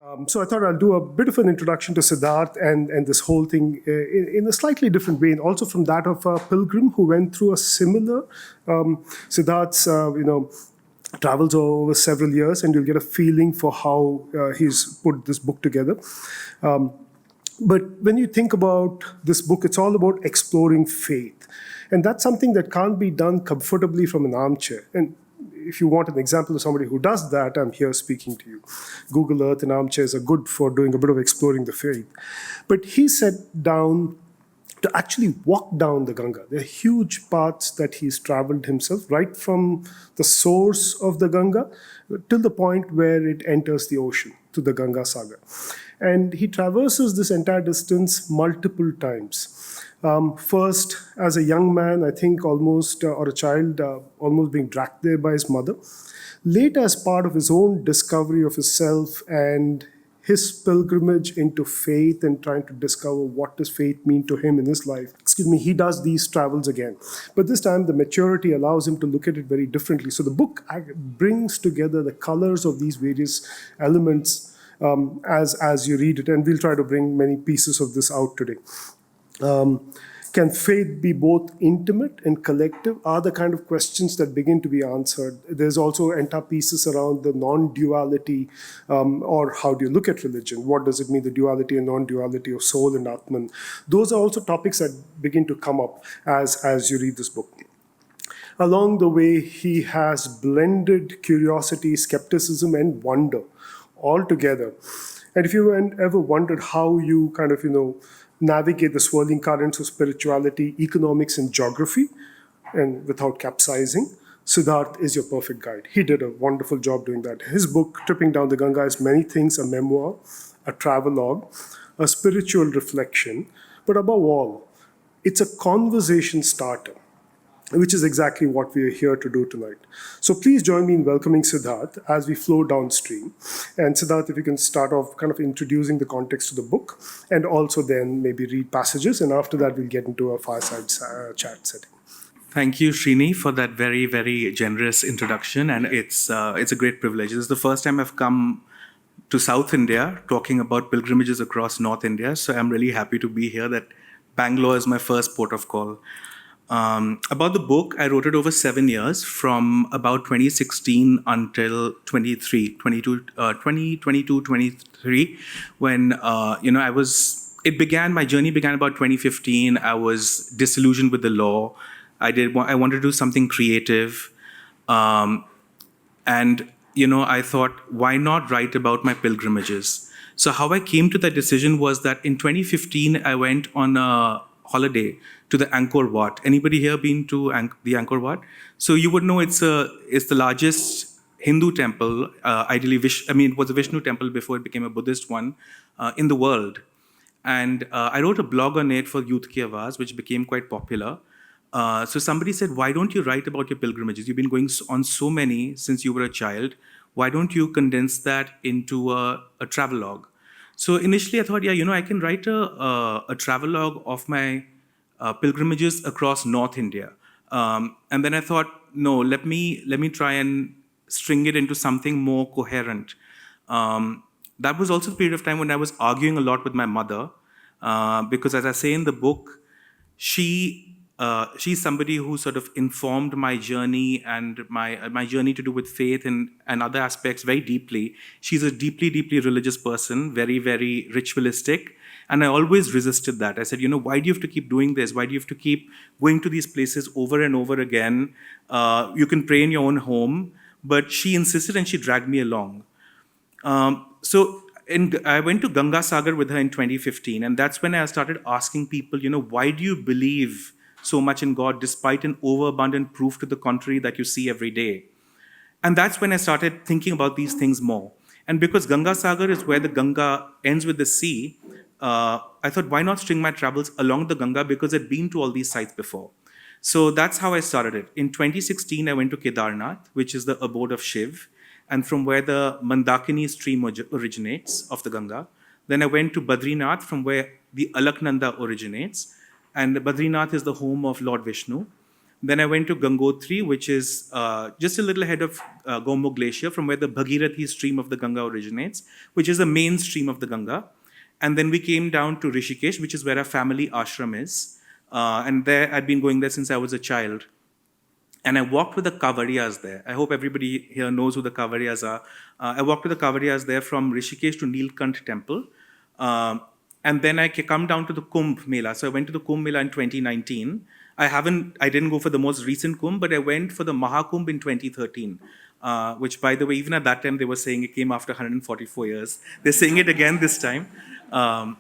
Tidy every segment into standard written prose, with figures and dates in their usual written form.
So I thought I'll do a bit of an introduction to Siddharth and this whole thing in a slightly different way, and also from that of a pilgrim who went through a similar. Siddharth's, travels over several years, and you'll get a feeling for how he's put this book together. But when you think about this book, it's all about exploring faith. And that's something that can't be done comfortably from an armchair. And if you want an example of somebody who does that, I'm here speaking to you. Google Earth and armchairs are good for doing a bit of exploring the faith. But he sat down to actually walk down the Ganga. There are huge paths that he's traveled himself, right from the source of the Ganga till the point where it enters the ocean, to the Ganga Sagar. And he traverses this entire distance multiple times. First, as a young man, I think almost, or a child, almost being dragged there by his mother. Later, as part of his own discovery of himself and his pilgrimage into faith and trying to discover what does faith mean to him in his life, he does these travels again. But this time, the maturity allows him to look at it very differently. So the book brings together the colors of these various elements as you read it, and we'll try to bring many pieces of this out today. Can faith be both intimate and collective are the kind of questions that begin to be answered. There's also entire pieces around the non-duality, or how do you look at religion? What does it mean, the duality and non-duality of soul and Atman? Those are also topics that begin to come up as you read this book. Along the way, he has blended curiosity, skepticism, and wonder all together. And if you ever wondered how you kind of, navigate the swirling currents of spirituality, economics, and geography, and without capsizing, Siddharth is your perfect guide. He did a wonderful job doing that. His book, Tripping Down the Ganga, is many things: a memoir, a travelogue, a spiritual reflection, but above all, it's a conversation starter, which is exactly what we are here to do tonight. So please join me in welcoming Siddharth as we flow downstream. And Siddharth, if you can start off kind of introducing the context of the book, and also then maybe read passages, and after that we'll get into a fireside chat setting. Thank you, Srini, for that very, very generous introduction, and it's a great privilege. This is the first time I've come to South India talking about pilgrimages across North India, so I'm really happy to be here. That Bangalore is my first port of call. About the book, I wrote it over 7 years, from about 2016 until 2023, when, my journey began about 2015. I was disillusioned with the law. I wanted to do something creative. And, I thought, why not write about my pilgrimages? So how I came to that decision was that in 2015, I went on a holiday to the Angkor Wat. Anybody here been to the Angkor Wat? So you would know it's the largest Hindu temple. Ideally, it was a Vishnu temple before it became a Buddhist one in the world. And I wrote a blog on it for Youth Ki Awaaz, which became quite popular. So somebody said, why don't you write about your pilgrimages? You've been going on so many since you were a child. Why don't you condense that into a travelogue? So initially I thought, I can write a travelogue of my pilgrimages across North India. And then I thought, no, let me try and string it into something more coherent. That was also a period of time when I was arguing a lot with my mother, because as I say in the book, she's somebody who sort of informed my journey and my journey to do with faith and other aspects very deeply. She's a deeply, deeply religious person, very, very ritualistic. And I always resisted that. I said, why do you have to keep doing this? Why do you have to keep going to these places over and over again? You can pray in your own home. But she insisted and she dragged me along. I went to Ganga Sagar with her in 2015. And that's when I started asking people, why do you believe so much in God despite an overabundant proof to the contrary that you see every day? And that's when I started thinking about these things more. And because Ganga Sagar is where the Ganga ends with the sea, I thought, why not string my travels along the Ganga, because I'd been to all these sites before. So that's how I started it. In 2016, I went to Kedarnath, which is the abode of Shiv, and from where the Mandakini stream originates of the Ganga. Then I went to Badrinath, from where the Alaknanda originates, and Badrinath is the home of Lord Vishnu. Then I went to Gangotri, which is just a little ahead of Gomu Glacier, from where the Bhagirathi stream of the Ganga originates, which is the main stream of the Ganga. And then we came down to Rishikesh, which is where our family ashram is. And there, I'd been going there since I was a child. And I walked with the Kavariyas there. I hope everybody here knows who the Kavariyas are. I walked with the Kavariyas there from Rishikesh to Nilkant Temple. And then I come down to the Kumbh Mela. So I went to the Kumbh Mela in 2019. I didn't go for the most recent Kumbh, but I went for the Mahakumbh in 2013. Which, by the way, even at that time, they were saying it came after 144 years. They're saying it again this time. And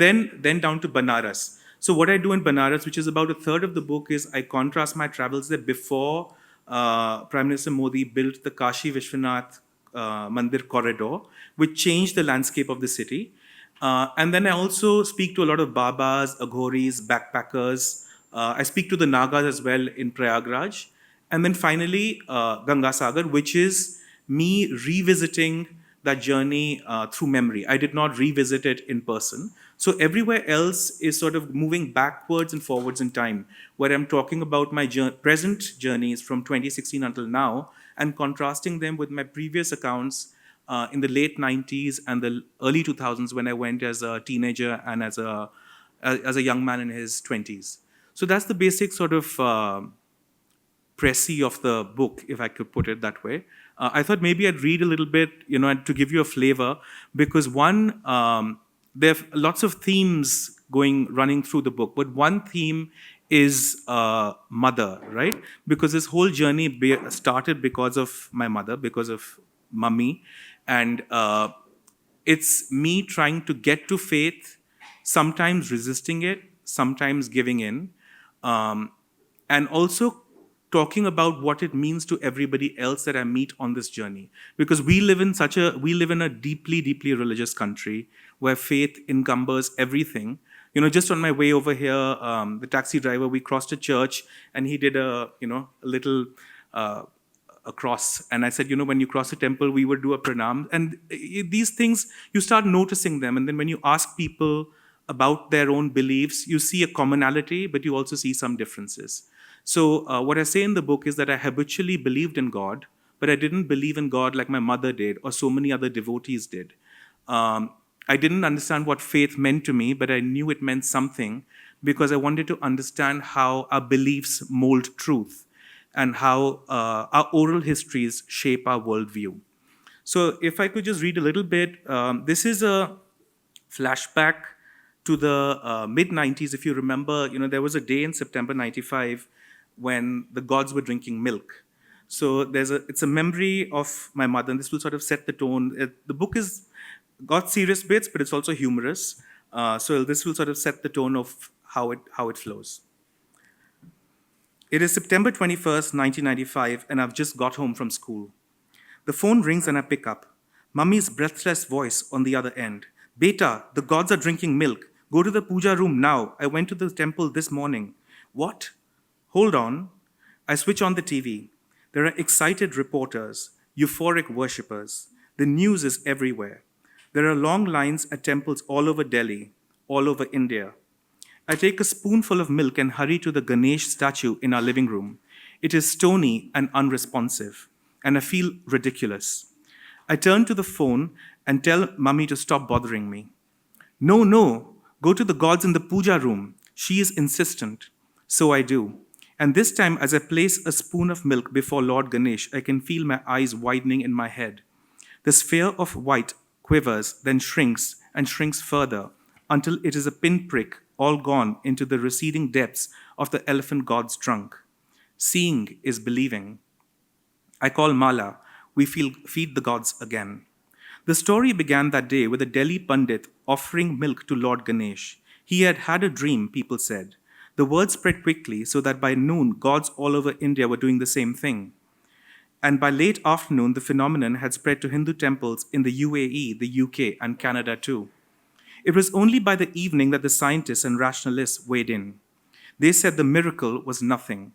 then down to Banaras. So what I do in Banaras, which is about a third of the book, is I contrast my travels there before Prime Minister Modi built the Kashi Vishwanath Mandir corridor, which changed the landscape of the city. And then I also speak to a lot of Babas, Aghoris, backpackers. I speak to the Nagas as well in Prayagraj. And then finally, Ganga Sagar, which is me revisiting that journey through memory. I did not revisit it in person. So everywhere else is sort of moving backwards and forwards in time, where I'm talking about my present journeys from 2016 until now and contrasting them with my previous accounts in the late 90s and the early 2000s when I went as a teenager and as a young man in his 20s. So that's the basic sort of précis of the book, if I could put it that way. I thought maybe I'd read a little bit, to give you a flavor, because one, there are lots of themes running through the book, but one theme is mother, right? Because this whole journey started because of my mother, because of mummy, and it's me trying to get to faith, sometimes resisting it, sometimes giving in, and also talking about what it means to everybody else that I meet on this journey. Because we live in a deeply, deeply religious country where faith encumbers everything. Just on my way over here, the taxi driver, we crossed a church and he did a little a cross. And I said, when you cross a temple, we would do a pranam. And these things, you start noticing them. And then when you ask people about their own beliefs, you see a commonality, but you also see some differences. So what I say in the book is that I habitually believed in God, but I didn't believe in God like my mother did or so many other devotees did. I didn't understand what faith meant to me, but I knew it meant something because I wanted to understand how our beliefs mold truth and how our oral histories shape our worldview. So if I could just read a little bit, this is a flashback to the mid-90s. If you remember, there was a day in September 95 when the gods were drinking milk. So it's a memory of my mother, and this will sort of set the tone. The book is got serious bits, but it's also humorous. So this will sort of set the tone of how it flows. It is September 21st, 1995, and I've just got home from school. The phone rings and I pick up. Mummy's breathless voice on the other end. Beta, the gods are drinking milk. Go to the puja room now. I went to the temple this morning. What? Hold on. I switch on the TV. There are excited reporters, euphoric worshippers. The news is everywhere. There are long lines at temples all over Delhi, all over India. I take a spoonful of milk and hurry to the Ganesh statue in our living room. It is stony and unresponsive, and I feel ridiculous. I turn to the phone and tell Mummy to stop bothering me. No, go to the gods in the puja room. She is insistent. So I do. And this time, as I place a spoon of milk before Lord Ganesh, I can feel my eyes widening in my head. The sphere of white quivers, then shrinks and shrinks further until it is a pinprick all gone into the receding depths of the elephant god's trunk. Seeing is believing. I call Mala. We feed the gods again. The story began that day with a Delhi Pandit offering milk to Lord Ganesh. He had had a dream, people said. The word spread quickly so that by noon, gods all over India were doing the same thing. And by late afternoon, the phenomenon had spread to Hindu temples in the UAE, the UK, and Canada too. It was only by the evening that the scientists and rationalists weighed in. They said the miracle was nothing.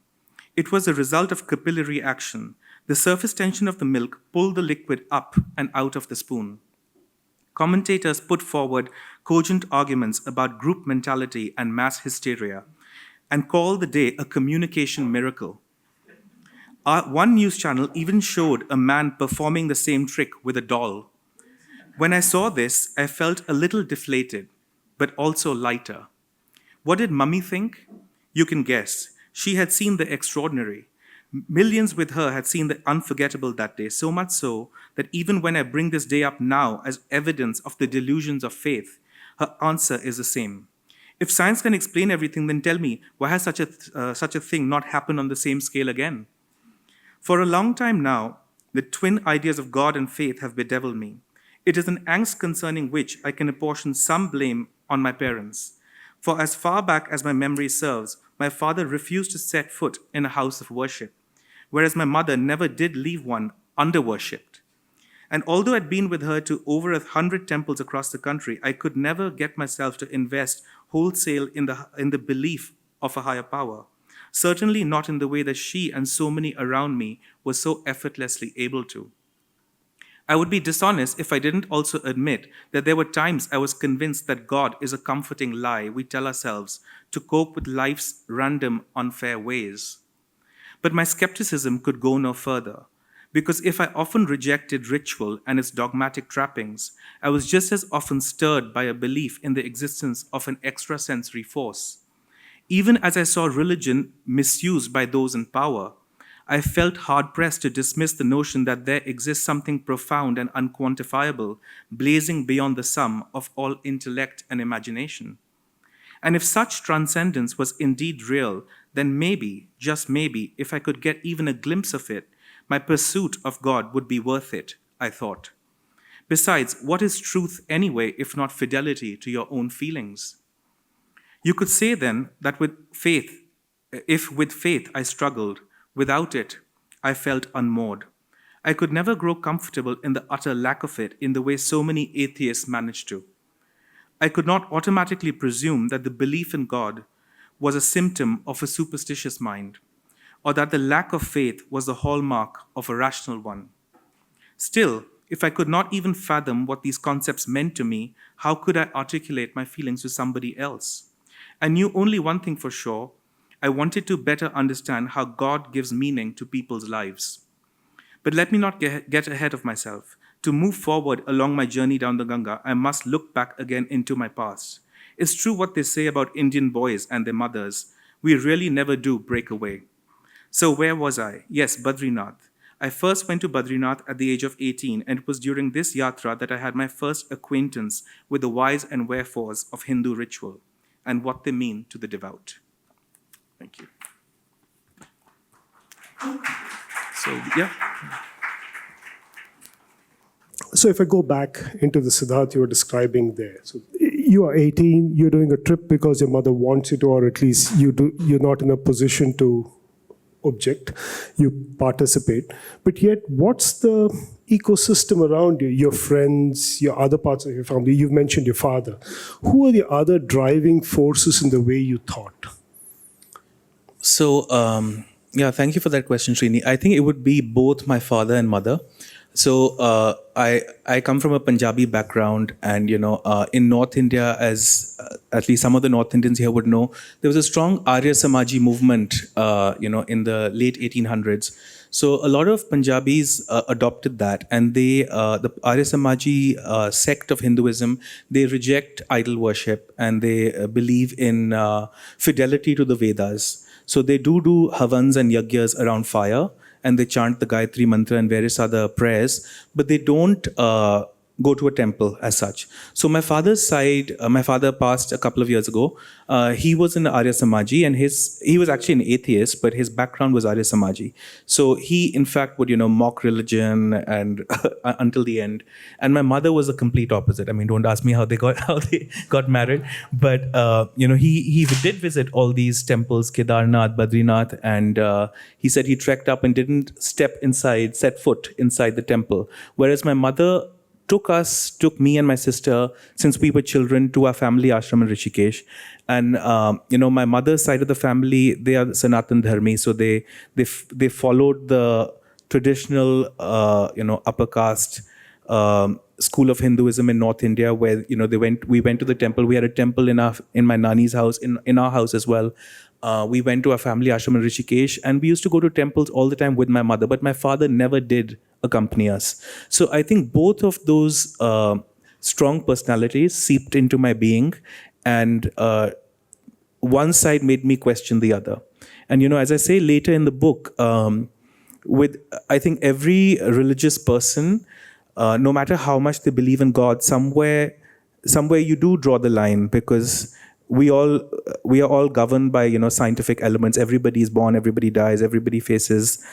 It was a result of capillary action. The surface tension of the milk pulled the liquid up and out of the spoon. Commentators put forward cogent arguments about group mentality and mass hysteria. and called the day a communication miracle. One news channel even showed a man performing the same trick with a doll. When I saw this, I felt a little deflated, but also lighter. What did Mummy think? You can guess. She had seen the extraordinary. Millions with her had seen the unforgettable that day, so much so that even when I bring this day up now as evidence of the delusions of faith, her answer is the same. If science can explain everything, then tell me, why has such a thing not happened on the same scale again? For a long time now, the twin ideas of God and faith have bedeviled me. It is an angst concerning which I can apportion some blame on my parents. For as far back as my memory serves, my father refused to set foot in a house of worship, whereas my mother never did leave one under-worshipped. And although I'd been with her to over 100 temples across the country, I could never get myself to invest wholesale in the belief of a higher power. Certainly not in the way that she and so many around me were so effortlessly able to. I would be dishonest if I didn't also admit that there were times I was convinced that God is a comforting lie we tell ourselves to cope with life's random, unfair ways. But my skepticism could go no further, because if I often rejected ritual and its dogmatic trappings, I was just as often stirred by a belief in the existence of an extrasensory force. Even as I saw religion misused by those in power, I felt hard-pressed to dismiss the notion that there exists something profound and unquantifiable, blazing beyond the sum of all intellect and imagination. And if such transcendence was indeed real, then maybe, just maybe, if I could get even a glimpse of it, my pursuit of God would be worth it, I thought. Besides, what is truth anyway if not fidelity to your own feelings? You could say then that if with faith I struggled, without it, I felt unmoored. I could never grow comfortable in the utter lack of it in the way so many atheists manage to. I could not automatically presume that the belief in God was a symptom of a superstitious mind, or that the lack of faith was the hallmark of a rational one. Still, if I could not even fathom what these concepts meant to me, how could I articulate my feelings to somebody else? I knew only one thing for sure. I wanted to better understand how God gives meaning to people's lives. But let me not get ahead of myself. To move forward along my journey down the Ganga, I must look back again into my past. It's true what they say about Indian boys and their mothers. We really never do break away. So where was I? Yes, Badrinath. I first went to Badrinath at the age of 18, and it was during this yatra that I had my first acquaintance with the whys and wherefores of Hindu ritual and what they mean to the devout. Thank you. So, yeah. So if I go back into the Siddharth you were describing there, so you are 18, you're doing a trip because your mother wants you to, or at least you're not in a position to object, you participate. But yet, what's the ecosystem around you, your friends, your other parts of your family? You've mentioned your father. Who are the other driving forces in the way you thought? So, thank you for that question, Srini. I think it would be both my father and mother. So I come from a Punjabi background, and in North India, as at least some of the North Indians here would know, there was a strong Arya Samaji movement, in the late 1800s. So a lot of Punjabis adopted that, and the Arya Samaji sect of Hinduism, they reject idol worship, and they believe in fidelity to the Vedas. So they do havans and yagyas around fire, and they chant the Gayatri Mantra and various other prayers, but they don't go to a temple as such. So my father's side, my father passed a couple of years ago. He was in Arya Samaji, and he was actually an atheist, but his background was Arya Samaji. So he, in fact, would mock religion and until the end. And my mother was the complete opposite. I mean, don't ask me how they got married, but he did visit all these temples, Kedarnath, Badrinath, and he said he trekked up and didn't set foot inside the temple. Whereas my mother took me and my sister, since we were children, to our family ashram in Rishikesh. And my mother's side of the family, they are Sanatan Dharmi, so they followed the traditional upper caste school of Hinduism in North India, where we went to the temple. We had a temple in my nani's house, in our house as well. We went to a family ashram in Rishikesh, and we used to go to temples all the time with my mother. But my father never did accompany us. So I think both of those strong personalities seeped into my being, and one side made me question the other. And as I say later in the book, with I think every religious person, no matter how much they believe in God, somewhere you do draw the line, because we are all governed by scientific elements. Everybody is born, everybody dies, everybody faces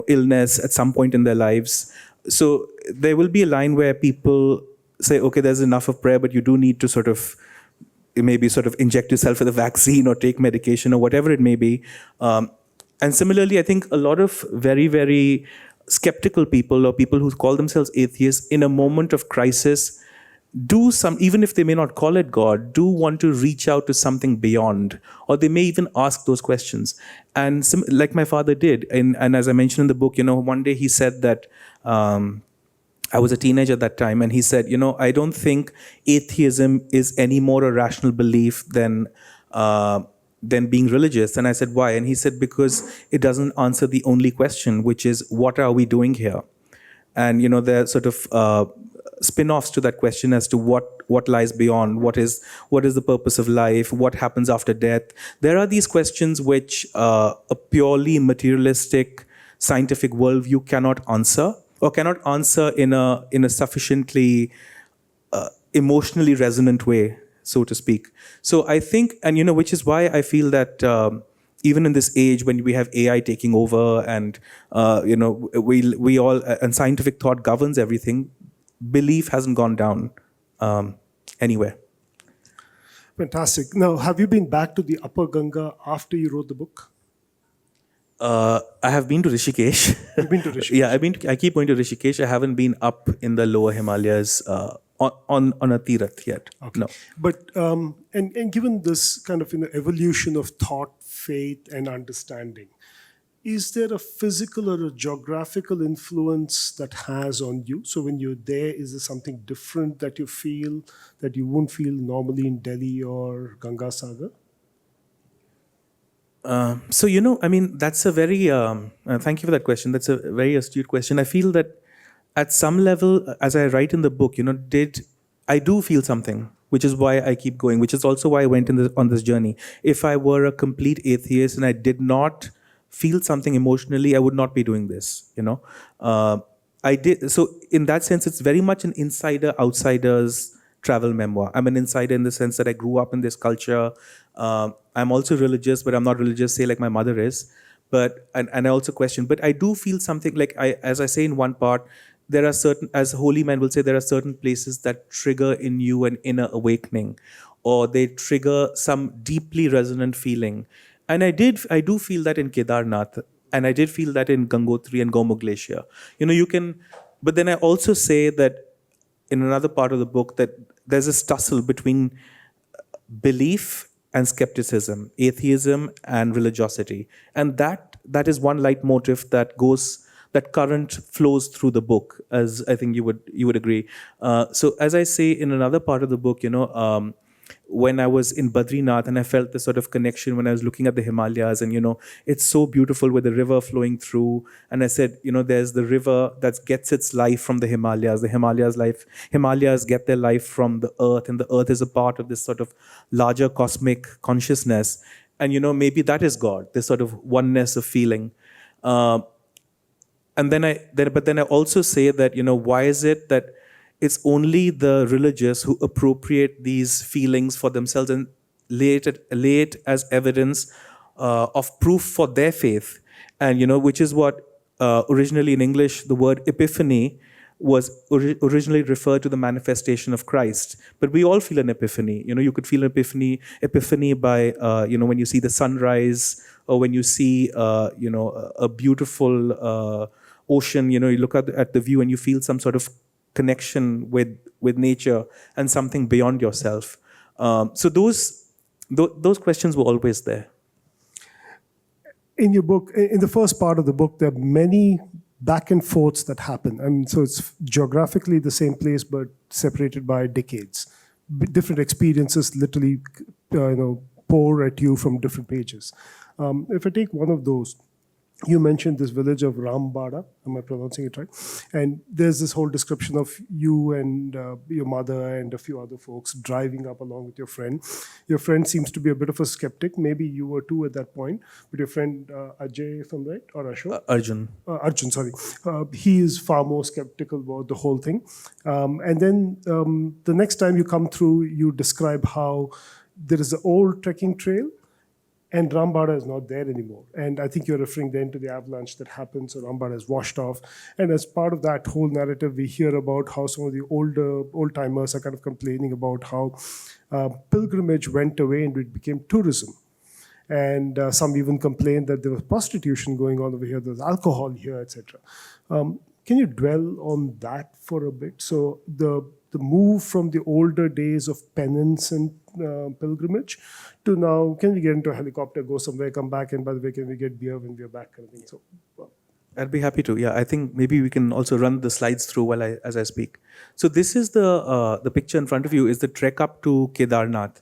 illness at some point in their lives. So there will be a line where people say, okay, there's enough of prayer, but you do need to maybe inject yourself with a vaccine or take medication or whatever it may be. And similarly, I think a lot of very, very skeptical people, or people who call themselves atheists, in a moment of crisis, even if they may not call it God, do want to reach out to something beyond, or they may even ask those questions. And like my father did, and as I mentioned in the book, one day he said that, I was a teenager at that time, and he said, I don't think atheism is any more a rational belief than being religious. And I said, why? And he said, because it doesn't answer the only question, which is, what are we doing here? And there are spin-offs to that question as to what lies beyond, what is the purpose of life, what happens after death. There are these questions which a purely materialistic scientific worldview cannot answer, or cannot answer in a sufficiently emotionally resonant way, so to speak. So I think, and which is why I feel that even in this age when we have AI taking over, and we all, and scientific thought governs everything, belief hasn't gone down anywhere. Fantastic. Now, have you been back to the Upper Ganga after you wrote the book? I have been to Rishikesh. You've been to Rishikesh? Yeah, I keep going to Rishikesh. I haven't been up in the lower Himalayas on a tirath yet. Okay. No. But and given this kind of evolution of thought, faith, and understanding, is there a physical or a geographical influence that has on you? So when you're there, is there something different that you feel that you wouldn't feel normally in Delhi or Ganga Sagar? That's a very, thank you for that question. That's a very astute question. I feel that at some level, as I write in the book, I do feel something, which is why I keep going, which is also why I went on this journey. If I were a complete atheist and I did not feel something emotionally, I would not be doing this, I did. So in that sense, it's very much an insider-outsider's travel memoir. I'm an insider in the sense that I grew up in this culture. I'm also religious, but I'm not religious, say, like my mother is. But and I also question, but I do feel something, like as I say in one part, there are certain, as holy men will say, there are certain places that trigger in you an inner awakening, or they trigger some deeply resonant feeling. And I do feel that in Kedarnath, and I did feel that in Gangotri and Gomukh Glacier. But then I also say that in another part of the book, that there's this tussle between belief and skepticism, atheism and religiosity. And that is one leitmotif that current flows through the book, as I think you would agree. So as I say in another part of the book, when I was in Badrinath and I felt this sort of connection when I was looking at the Himalayas, and it's so beautiful with the river flowing through, and I said, there's the river that gets its life from the Himalayas. The Himalayas get their life from the earth, and the earth is a part of this sort of larger cosmic consciousness. And maybe that is God, this sort of oneness of feeling. But then I also say that, why is it that it's only the religious who appropriate these feelings for themselves and lay it as evidence of proof for their faith? And, which is what originally in English, the word epiphany was originally referred to the manifestation of Christ. But we all feel an epiphany. You could feel an epiphany by, when you see the sunrise, or when you see, a beautiful ocean, you look at the view and you feel some sort of connection with nature and something beyond yourself. So those questions were always there. In your book, in the first part of the book, there are many back and forths that happen. I mean, so it's geographically the same place, but separated by decades. Different experiences literally, pour at you from different pages. If I take one of those, you mentioned this village of Rambada, am I pronouncing it right? And there's this whole description of you and your mother and a few other folks driving up along with your friend. Your friend seems to be a bit of a skeptic. Maybe you were too at that point. But your friend Ajay, if I'm right, or Ashok? Arjun. Arjun, sorry. He is far more skeptical about the whole thing. And then the next time you come through, you describe how there is an old trekking trail, and Rambada is not there anymore. And I think you're referring then to the avalanche that happened, so Rambada is washed off. And as part of that whole narrative, we hear about how some of the old-timers are kind of complaining about how pilgrimage went away and it became tourism. And some even complained that there was prostitution going on over here, there was alcohol here, etc. Can you dwell on that for a bit? So the move from the older days of penance and pilgrimage to now, can we get into a helicopter, go somewhere, come back, and by the way, can we get beer when we're back, kind of thing? So, I'd be happy to. Yeah, I think maybe we can also run the slides through as I speak. So this is the picture in front of you is the trek up to Kedarnath.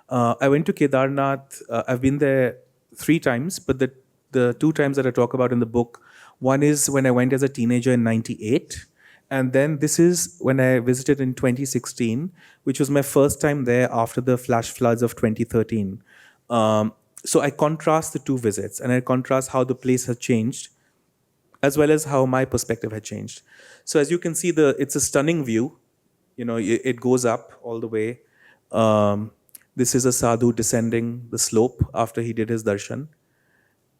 I went to Kedarnath. I've been there 3 times, but the 2 times that I talk about in the book, one is when I went as a teenager in '98. And then this is when I visited in 2016, which was my first time there after the flash floods of 2013. So I contrast the 2 visits, and I contrast how the place has changed, as well as how my perspective had changed. So as you can see, it's a stunning view. It goes up all the way. This is a sadhu descending the slope after he did his darshan.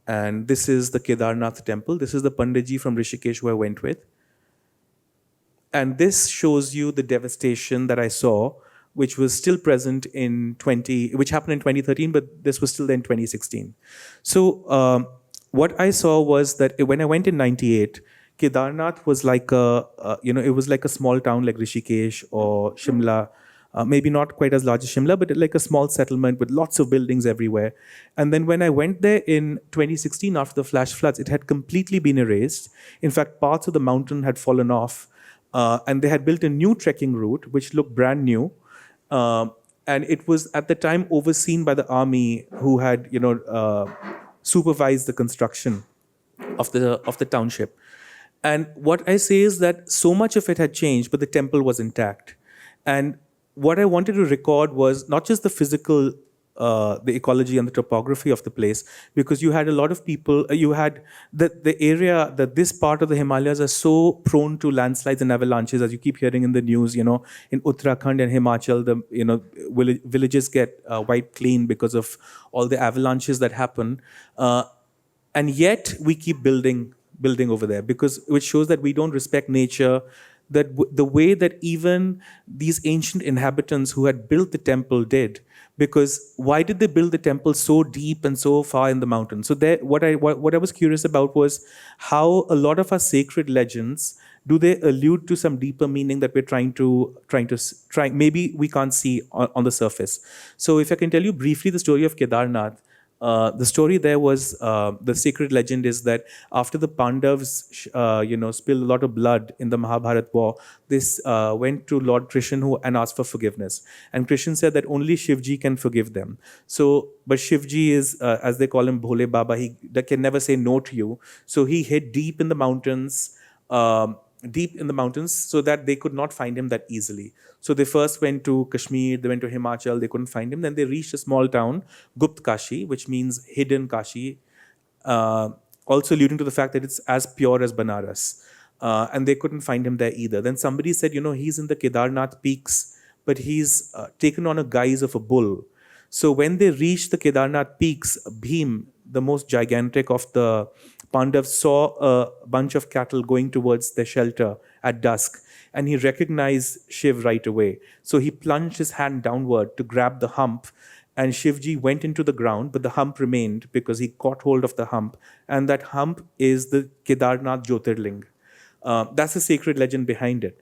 And this is the Kedarnath temple. This is the Panditji from Rishikesh who I went with. And this shows you the devastation that I saw, which was still present which happened in 2013, but this was still in 2016. So what I saw was that when I went in '98, Kedarnath was like it was like a small town like Rishikesh or Shimla, maybe not quite as large as Shimla, but like a small settlement with lots of buildings everywhere. And then when I went there in 2016 after the flash floods, it had completely been erased. In fact, parts of the mountain had fallen off. And they had built a new trekking route, which looked brand new. And it was at the time overseen by the army who had, supervised the construction of the township. And what I say is that so much of it had changed, but the temple was intact. And what I wanted to record was not just the physical, the ecology and the topography of the place, because you had a lot of people, you had the area that this part of the Himalayas are so prone to landslides and avalanches, as you keep hearing in the news, in Uttarakhand and Himachal, villages get wiped clean because of all the avalanches that happen. And yet we keep building over there, which shows that we don't respect nature, that the way that even these ancient inhabitants who had built the temple did. Because why did they build the temple so deep and so far in the mountain? So what I was curious about was how a lot of our sacred legends, do they allude to some deeper meaning that we're trying to maybe we can't see on the surface. So if I can tell you briefly the story of Kedarnath. The story there was, the sacred legend is that after the Pandavas, spilled a lot of blood in the Mahabharata war, this went to Lord Krishna and asked for forgiveness. And Krishna said that only Shivji can forgive them. But Shivji is, as they call him, Bhole Baba, he can never say no to you. So he hid deep in the mountains, so that they could not find him that easily. So they first went to Kashmir, they went to Himachal, they couldn't find him. Then they reached a small town, Gupt Kashi, which means hidden Kashi, also alluding to the fact that it's as pure as Banaras. And they couldn't find him there either. Then somebody said, he's in the Kedarnath peaks, but he's taken on a guise of a bull. So when they reached the Kedarnath peaks, Bhim, the most gigantic of the Pandavas, saw a bunch of cattle going towards their shelter at dusk, and he recognized Shiv right away. So he plunged his hand downward to grab the hump, and Shivji went into the ground, but the hump remained because he caught hold of the hump, and that hump is the Kedarnath Jyotirling. That's the sacred legend behind it.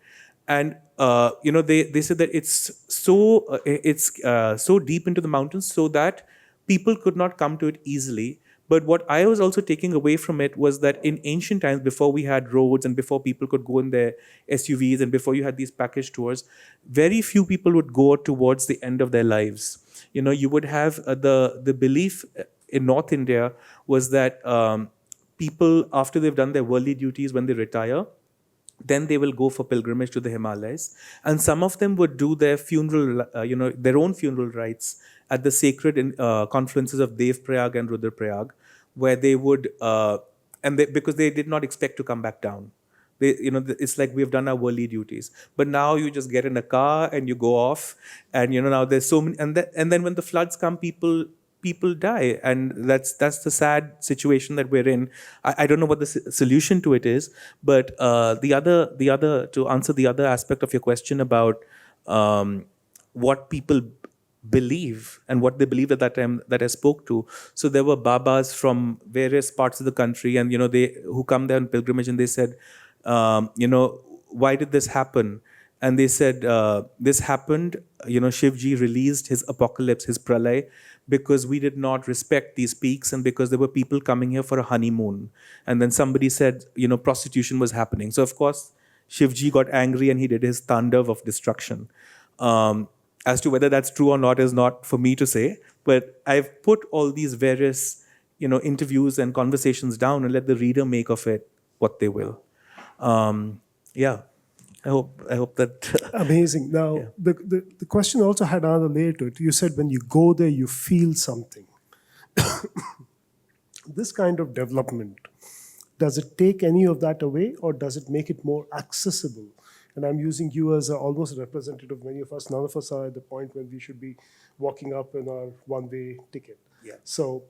And they said that it's so deep into the mountains so that people could not come to it easily. But what I was also taking away from it was that in ancient times, before we had roads and before people could go in their SUVs and before you had these package tours, very few people would go towards the end of their lives. You would have the belief in North India was that people, after they've done their worldly duties, when they retire, then they will go for pilgrimage to the Himalayas, and some of them would do their funeral, their own funeral rites at the sacred confluences of Dev Prayag and Rudraprayag, where they would, because they did not expect to come back down. It's like we've done our worldly duties, but now you just get in a car and you go off, and now there's so many, and then when the floods come, people die, and that's the sad situation that we're in. I don't know what the solution to it is, but the other to answer the other aspect of your question about what people believe and what they believed at that time that I spoke to. So there were Babas from various parts of the country, and they who come there on pilgrimage, and they said, why did this happen? And they said, this happened, Shivji released his apocalypse, his pralay, because we did not respect these peaks, and because there were people coming here for a honeymoon. And then somebody said, prostitution was happening. So of course, Shivji got angry and he did his tandav of destruction. As to whether that's true or not is not for me to say, but I've put all these various, interviews and conversations down and let the reader make of it what they will. Yeah. I hope that Amazing. Now, the question also had another layer to it. You said when you go there, you feel something. This kind of development, does it take any of that away, or does it make it more accessible? And I'm using you as almost a representative of many of us. None of us are at the point when we should be walking up in our one-way ticket. Yeah. So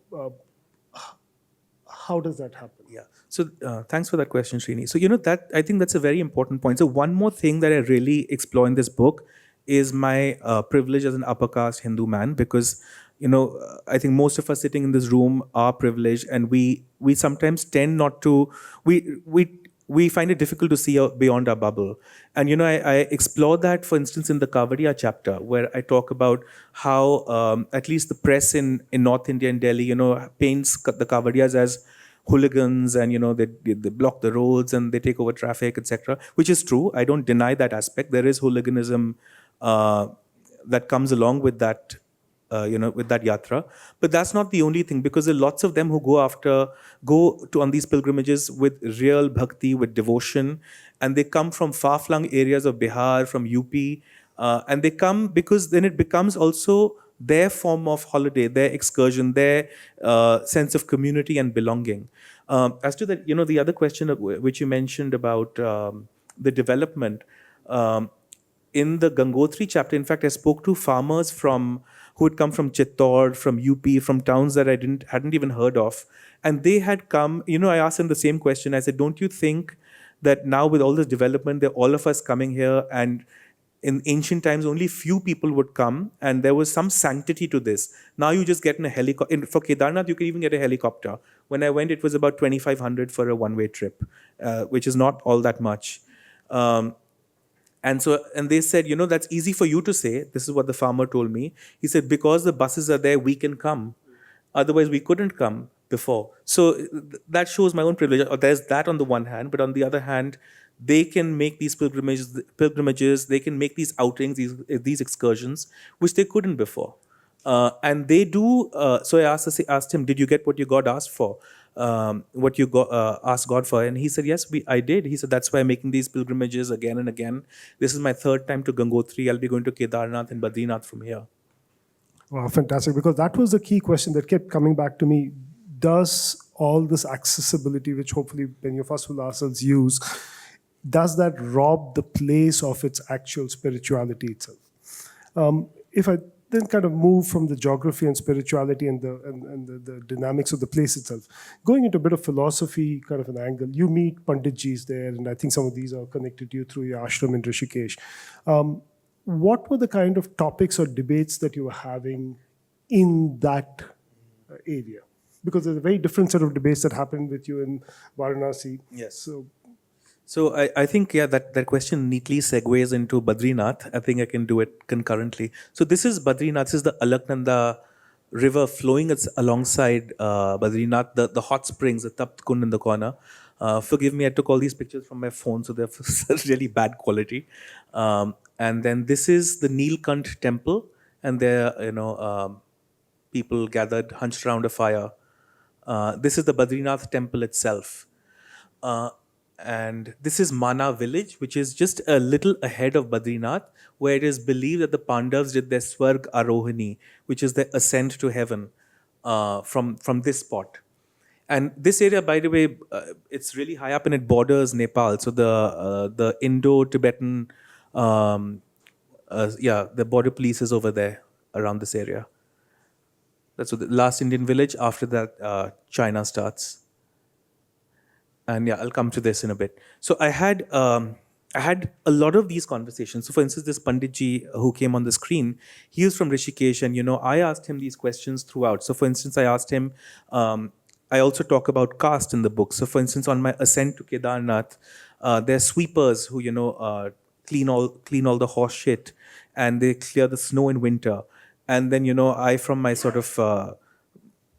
how does that happen? Yeah. So thanks for that question, Srini. So, that I think that's a very important point. So one more thing that I really explore in this book is my privilege as an upper caste Hindu man, because, I think most of us sitting in this room are privileged, and we sometimes tend not to, we find it difficult to see beyond our bubble. And, I explore that, for instance, in the Kavadiya chapter, where I talk about how at least the press in North India and Delhi, paints the Kavadiyas as hooligans, and, they block the roads and they take over traffic, etc., which is true. I don't deny that aspect. There is hooliganism that comes along with that, with that yatra. But that's not the only thing, because there are lots of them who go on these pilgrimages with real bhakti, with devotion, and they come from far-flung areas of Bihar, from UP, and they come because then it becomes also their form of holiday, their excursion, their sense of community and belonging. As to that, the other question which you mentioned about the development, in the Gangotri chapter, in fact, I spoke to farmers who had come from Chittor, from UP, from towns that I hadn't even heard of. And they had come, I asked them the same question. I said, don't you think that now with all this development, there are all of us coming here, and in ancient times, only few people would come, and there was some sanctity to this. Now you just get in a helicopter. For Kedarnath, you can even get a helicopter. When I went, it was about 2,500 for a one-way trip, which is not all that much. And they said, that's easy for you to say. This is what the farmer told me. He said, because the buses are there, we can come. Otherwise, we couldn't come before. So that shows my own privilege. There's that on the one hand, but on the other hand, they can make these pilgrimages, they can make these outings, these excursions, which they couldn't before. And they do. So I asked him, did you get what you got asked for? What you asked God for? And he said, yes, I did. He said, that's why I'm making these pilgrimages again and again. This is my third time to Gangotri. I'll be going to Kedarnath and Badrinath from here. Wow, fantastic. Because that was the key question that kept coming back to me. Does all this accessibility, which hopefully many of us will ourselves use, does that rob the place of its actual spirituality itself? If I then kind of move from the geography and spirituality and the dynamics of the place itself, going into a bit of philosophy kind of an angle, you meet Panditjis there, and I think some of these are connected to you through your ashram in Rishikesh. What were the kind of topics or debates that you were having in that area? Because there's a very different set of debates that happened with you in Varanasi. Yes. So I think, that question neatly segues into Badrinath. I think I can do it concurrently. So this is Badrinath. This is the Alaknanda river flowing alongside Badrinath, the hot springs, the Tapt Kund in the corner. Forgive me, I took all these pictures from my phone, so they're really bad quality. And then this is the Neelkant temple, and there, people gathered, hunched around a fire. This is the Badrinath temple itself. Uh, and this is Mana village, which is just a little ahead of Badrinath, where it is believed that the Pandavas did their Swarg Arohani, which is their ascent to heaven from this spot. And this area, by the way, it's really high up and it borders Nepal. So the Indo-Tibetan, the border police is over there around this area. That's the last Indian village. After that, China starts. And yeah, I'll come to this in a bit. So I had a lot of these conversations. So for instance, this Panditji who came on the screen, he was from Rishikesh, and I asked him these questions throughout. So for instance, I asked him, I also talk about caste in the book. So for instance, on my ascent to Kedarnath, there are sweepers who clean all the horse shit, and they clear the snow in winter. And then I, from my sort of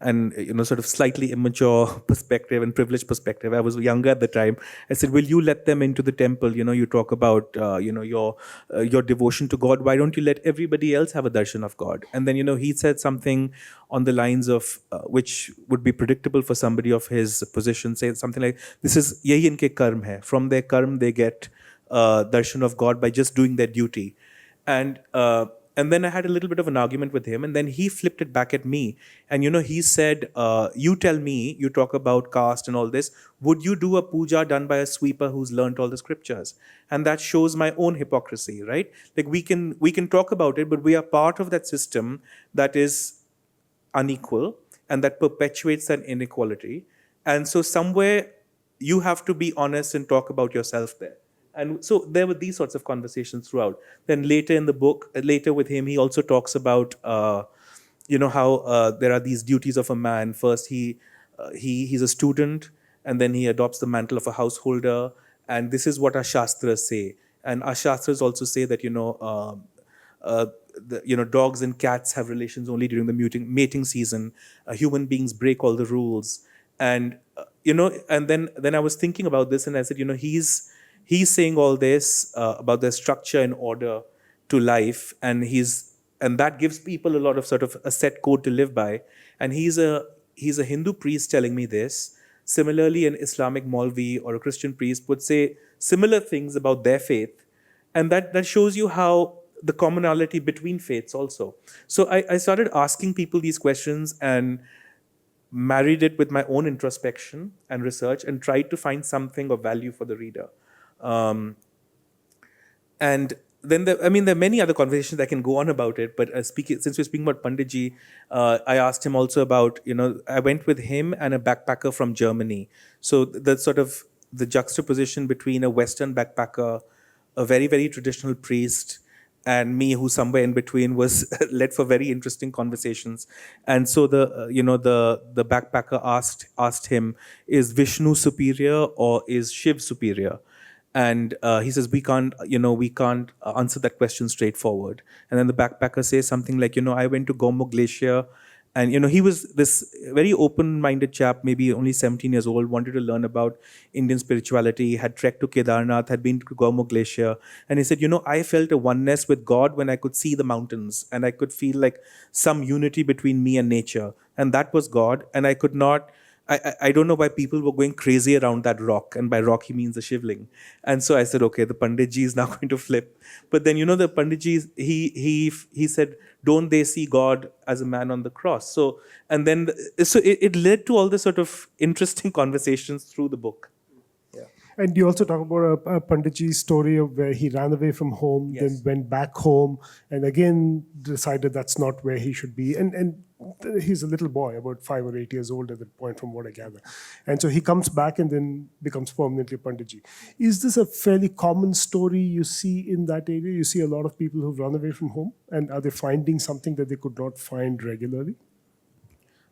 sort of slightly immature perspective and privileged perspective, I was younger at the time. I said, "Will you let them into the temple? You talk about your devotion to God. Why don't you let everybody else have a darshan of God?" And then he said something on the lines of which would be predictable for somebody of his position. Say something like, "This is yahi inke karm hai. From their karm, they get darshan of God by just doing their duty." And then I had a little bit of an argument with him, and then he flipped it back at me. And he said, "You tell me, you talk about caste and all this. Would you do a puja done by a sweeper who's learnt all the scriptures?" And that shows my own hypocrisy, right? Like we can talk about it, but we are part of that system that is unequal and that perpetuates that inequality. And so somewhere you have to be honest and talk about yourself there. And so there were these sorts of conversations throughout. Then later in the book, later with him, he also talks about, how there are these duties of a man. First, he's a student, and then he adopts the mantle of a householder. And this is what our shastras say. And our shastras also say that, dogs and cats have relations only during the mating season. Human beings break all the rules. And, and then I was thinking about this, and I said, he's saying all this about the structure and order to life, and that gives people a lot of sort of a set code to live by. And he's a Hindu priest telling me this. Similarly, an Islamic Maulvi or a Christian priest would say similar things about their faith, and that shows you how the commonality between faiths also. So I started asking people these questions and married it with my own introspection and research and tried to find something of value for the reader. And then there are many other conversations I can go on about it, but since we're speaking about Panditji, I asked him also about, I went with him and a backpacker from Germany. So the sort of the juxtaposition between a Western backpacker, a very, very traditional priest, and me, who somewhere in between, was led for very interesting conversations. And so the backpacker asked him, "Is Vishnu superior or is Shiv superior?" And he says, we can't answer that question straightforward. And then the backpacker says something like, I went to Gomukh Glacier, and he was this very open-minded chap, maybe only 17 years old, wanted to learn about Indian spirituality, had trekked to Kedarnath, had been to Gomukh Glacier, and he said, I felt a oneness with God when I could see the mountains, and I could feel like some unity between me and nature, and that was God, and I could not. I don't know why people were going crazy around that rock, and by rock he means the Shivling. And so I said, okay, the Panditji is now going to flip. But then the Panditji, he said, don't they see God as a man on the cross? So it led to all this sort of interesting conversations through the book. Yeah. And you also talk about a Panditji's story of where he ran away from home, Yes. then went back home, and again decided that's not where he should be. And he's a little boy, about 5 or 8 years old at that point, from what I gather. And so he comes back and then becomes permanently a Panditji. Is this a fairly common story you see in that area? You see a lot of people who've run away from home, and are they finding something that they could not find regularly?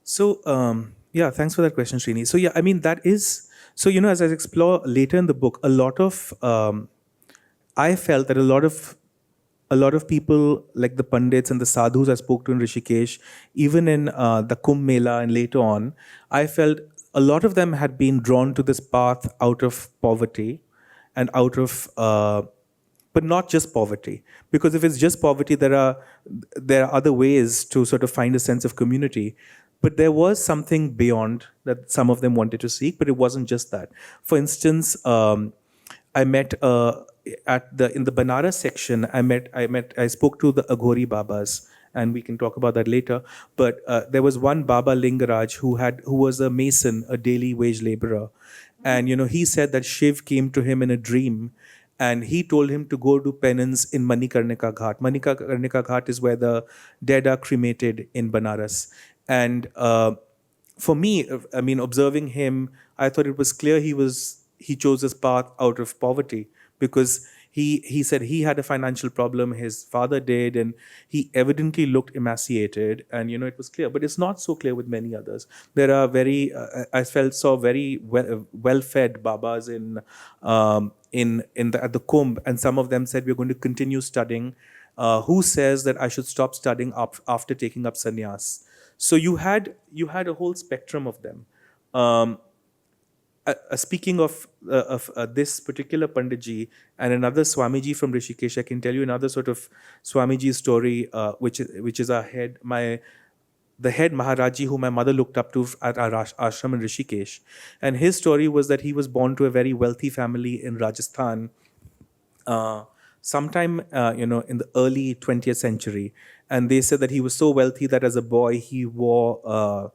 So, thanks for that question, Srini. So, that is, as I explore later in the book, a lot of, I felt that a lot of a lot of people, like the Pandits and the Sadhus I spoke to in Rishikesh, even in the Kumbh Mela and later on, I felt a lot of them had been drawn to this path out of poverty and out of, but not just poverty. Because if it's just poverty, there are other ways to sort of find a sense of community. But there was something beyond that some of them wanted to seek, but it wasn't just that. For instance, I met in the Banaras section. I spoke to the Aghori Babas, and we can talk about that later. But there was one Baba Lingaraj who was a mason, a daily wage laborer, and he said that Shiv came to him in a dream, and he told him to go do penance in Manikarnika Ghat. Manikarnika Ghat is where the dead are cremated in Banaras, and for me, I mean, observing him, I thought it was clear he chose this path out of poverty, because he said he had a financial problem, his father did, and he evidently looked emaciated, and it was clear. But it's not so clear with many others. There are saw very well fed babas at the Kumbh, and some of them said, we're going to continue studying. Who says that I should stop studying after taking up sannyas? So you had a whole spectrum of them. Speaking of this particular Panditji and another Swamiji from Rishikesh, I can tell you another sort of Swamiji story, which is the head Maharaji who my mother looked up to at our ashram in Rishikesh. And his story was that he was born to a very wealthy family in Rajasthan, sometime in the early 20th century. And they said that he was so wealthy that as a boy he wore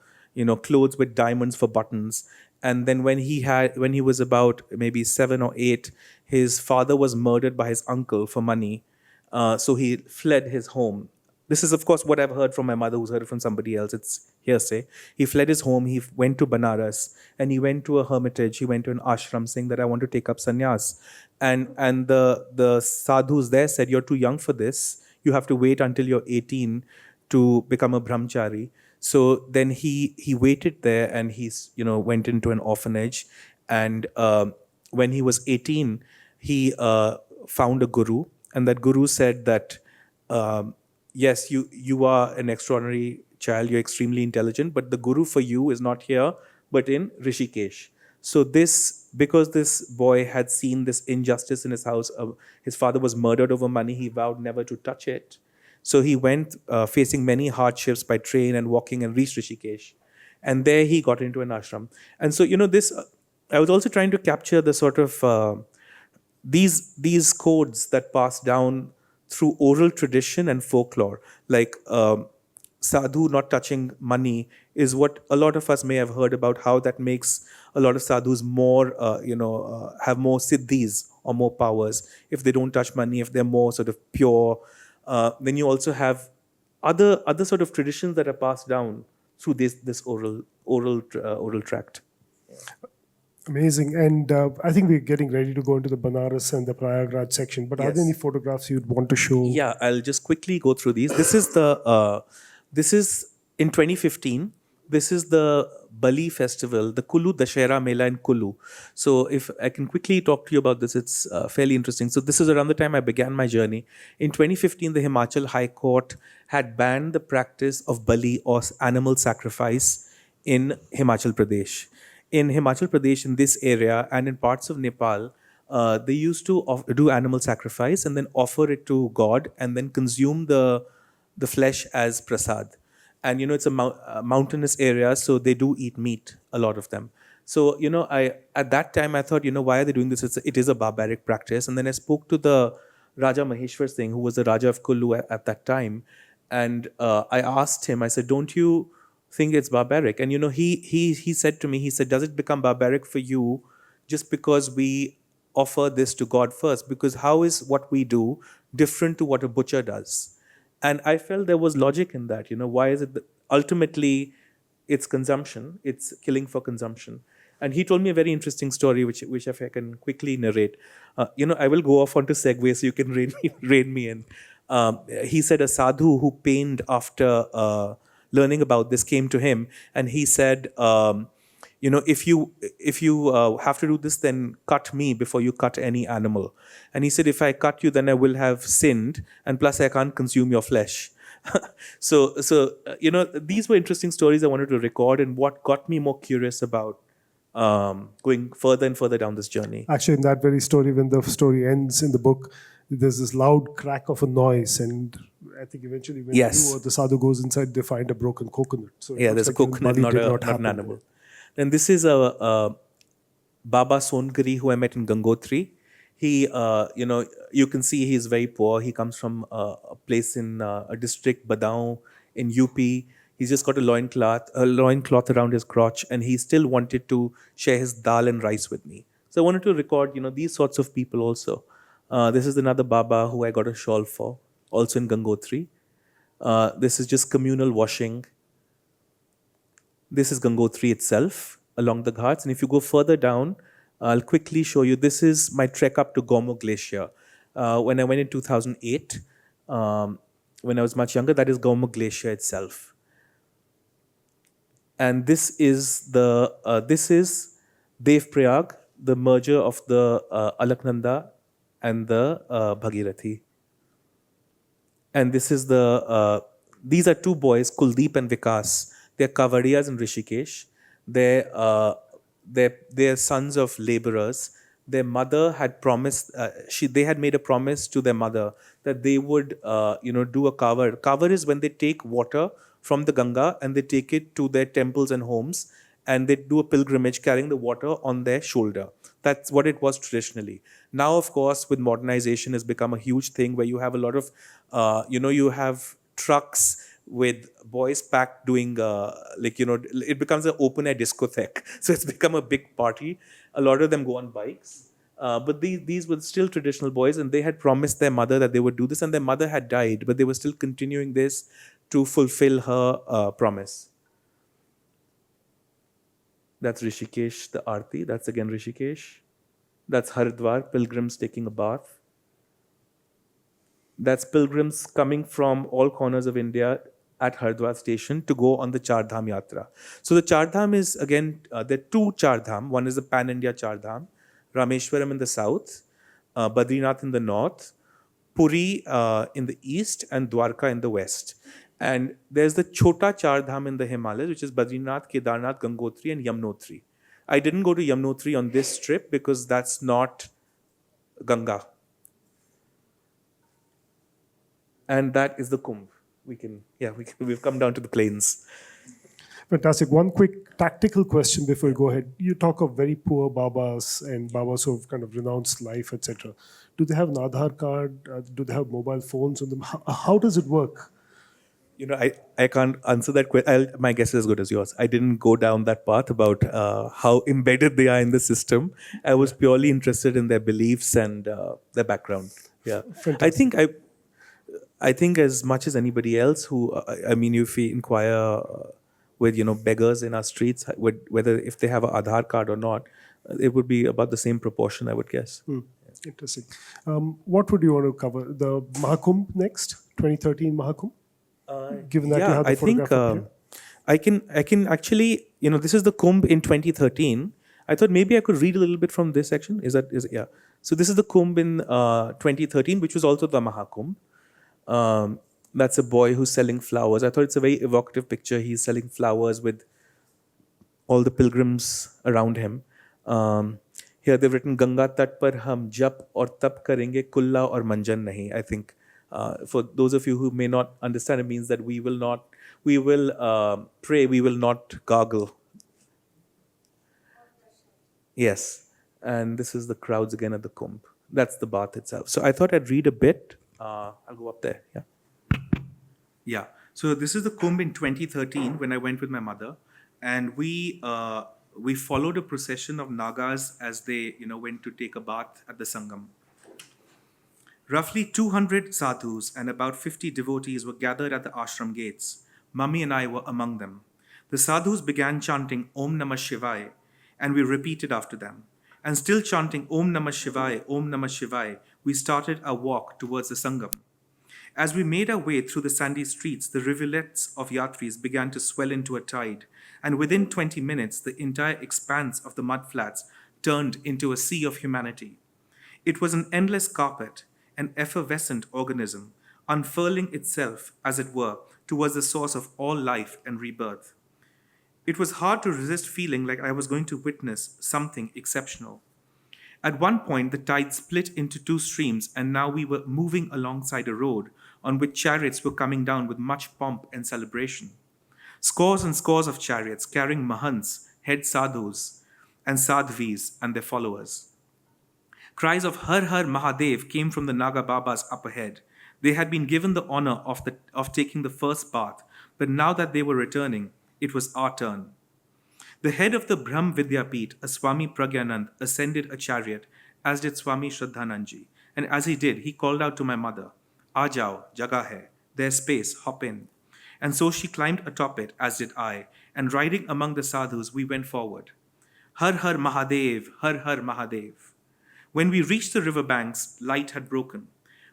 clothes with diamonds for buttons. And then when he was about maybe 7 or 8, his father was murdered by his uncle for money. So he fled his home. This is, of course, what I've heard from my mother, who's heard it from somebody else. It's hearsay. He fled his home. He went to Banaras, and he went to a hermitage. He went to an ashram saying that I want to take up sannyas. And the sadhus there said, you're too young for this. You have to wait until you're 18 to become a brahmachari. So then he waited there, and he went into an orphanage. And when he was 18, he found a guru, and that guru said that, yes, you are an extraordinary child, you're extremely intelligent, but the guru for you is not here, but in Rishikesh. So because this boy had seen this injustice in his house, his father was murdered over money, he vowed never to touch it. So he went facing many hardships by train and walking, and reached Rishikesh. And there he got into an ashram. And so, I was also trying to capture the sort of these codes that pass down through oral tradition and folklore. Like sadhu not touching money is what a lot of us may have heard about, how that makes a lot of sadhus more, have more siddhis or more powers if they don't touch money, if they're more sort of pure. Then you also have other sort of traditions that are passed down through this oral tract. Amazing. And I think we're getting ready to go into the Banaras and the Prayagraj section. But are there any photographs you'd want to show? Yeah, I'll just quickly go through these. This is in 2015. This is the Bali festival, the Kulu Dashera Mela in Kulu. So if I can quickly talk to you about this, it's fairly interesting. So this is around the time I began my journey. In 2015, the Himachal High Court had banned the practice of Bali or animal sacrifice in Himachal Pradesh. In Himachal Pradesh, in this area, and in parts of Nepal, they used to do animal sacrifice and then offer it to God, and then consume the flesh as prasad. And it's a mountainous area, so they do eat meat, a lot of them. So at that time I thought, why are they doing this? It is a barbaric practice. And then I spoke to the Raja Maheshwar Singh, who was the Raja of Kullu at that time, and I asked him. I said, "Don't you think it's barbaric?" And he said to me, he said, "Does it become barbaric for you just because we offer this to God first? Because how is what we do different to what a butcher does?" And I felt there was logic in that. Why is it that ultimately it's consumption, it's killing for consumption? And he told me a very interesting story, which if I can quickly narrate. I will go off onto segue so you can rein me in. He said a sadhu who pained after learning about this came to him, and he said, if you have to do this, then cut me before you cut any animal. And he said, if I cut you, then I will have sinned, and plus I can't consume your flesh. So these were interesting stories I wanted to record, and what got me more curious about going further and further down this journey. Actually, in that very story, when the story ends in the book, there's this loud crack of a noise, and I think eventually when Yes. you or the sadhu goes inside, they find a broken coconut. So it Yeah, looks there's a like the coconut, Bali not, did not an happen animal. there. Then this is a Baba Songari who I met in Gangotri. He, you can see he's very poor. He comes from a place in a district, Badaun, in UP. He's just got a loincloth around his crotch, and he still wanted to share his dal and rice with me. So I wanted to record, these sorts of people also. This is another Baba who I got a shawl for, also in Gangotri. This is just communal washing. This is Gangotri itself along the Ghats. And if you go further down, I'll quickly show you. This is my trek up to Gomo Glacier. When I went in 2008, when I was much younger, that is Gomo Glacier itself. And this is Dev Prayag, the merger of the Alaknanda and the Bhagirathi. And this is these are two boys, Kuldeep and Vikas. They're Kavariyas in Rishikesh. They're sons of laborers. Their mother had promised, they had made a promise to their mother that they would, do a kavar. Kavar is when they take water from the Ganga and they take it to their temples and homes, and they do a pilgrimage carrying the water on their shoulder. That's what it was traditionally. Now, of course, with modernization, has become a huge thing where you have a lot of, you have trucks with boys packed doing, it becomes an open air discotheque. So it's become a big party. A lot of them go on bikes. But these were still traditional boys, and they had promised their mother that they would do this, and their mother had died, but they were still continuing this to fulfill her promise. That's Rishikesh, the Aarti. That's again Rishikesh. That's Haridwar, pilgrims taking a bath. That's pilgrims coming from all corners of India at Haridwar station to go on the Char Dham Yatra. So the Char Dham is, again, there are two Char Dham. One is the Pan-India Char Dham, Rameshwaram in the south, Badrinath in the north, Puri in the east, and Dwarka in the west. And there's the Chota Char Dham in the Himalayas, which is Badrinath, Kedarnath, Gangotri, and Yamunotri. I didn't go to Yamunotri on this trip because that's not Ganga. And that is the Kumbh. We've come down to the plains. Fantastic. One quick tactical question before we go ahead. You talk of very poor Babas and Babas who've kind of renounced life, etc. Do they have an Aadhaar card? Do they have mobile phones on them? How does it work? I can't answer that question. My guess is as good as yours. I didn't go down that path about how embedded they are in the system. I was purely interested in their beliefs and their background. Yeah, Fantastic. I think as much as anybody else who, if we inquire with beggars in our streets, whether if they have an Aadhaar card or not, it would be about the same proportion, I would guess. Interesting. What would you want to cover? The Mahakumbh next, 2013 Mahakumbh? Given that you have the I think photograph I can actually, this is the Kumbh in 2013. I thought maybe I could read a little bit from this section. Yeah. So this is the Kumbh in 2013, which was also the Mahakumbh. That's a boy who's selling flowers. I thought it's a very evocative picture. He's selling flowers with all the pilgrims around him. Here they've written, Ganga tat par hum jap aur tap karenge kulla aur manjan nahi. I think for those of you who may not understand, it means that we will pray, we will not gargle. Yes. And this is the crowds again at the Kumbh. That's the bath itself. So I thought I'd read a bit. I'll go up there. Yeah. Yeah. So this is the Kumbh in 2013 when I went with my mother, and we followed a procession of Nagas as they went to take a bath at the Sangam. Roughly 200 sadhus and about 50 devotees were gathered at the ashram gates. Mummy and I were among them. The sadhus began chanting Om Namah Shivaya, and we repeated after them. And still chanting Om Namah Shivaya, Om Namah Shivaya, we started our walk towards the Sangam. As we made our way through the sandy streets, the rivulets of yatris began to swell into a tide, and within 20 minutes, the entire expanse of the mudflats turned into a sea of humanity. It was an endless carpet, an effervescent organism, unfurling itself, as it were, towards the source of all life and rebirth. It was hard to resist feeling like I was going to witness something exceptional. At one point, the tide split into two streams, and now we were moving alongside a road on which chariots were coming down with much pomp and celebration. Scores and scores of chariots carrying mahants, head sadhus, and sadhvis and their followers. Cries of Har Har Mahadev came from the Naga Babas up ahead. They had been given the honor of taking the first bath, but now that they were returning, it was our turn. The head of the Brahm Vidyapeeth, a Swami Pragyanand, ascended a chariot, as did Swami Shraddhanandji. And as he did, he called out to my mother, "Aa jao, jagah hai, there's space, hop in." And so she climbed atop it, as did I, and riding among the sadhus, we went forward. Har Har Mahadev, Har Har Mahadev. When we reached the riverbanks, light had broken.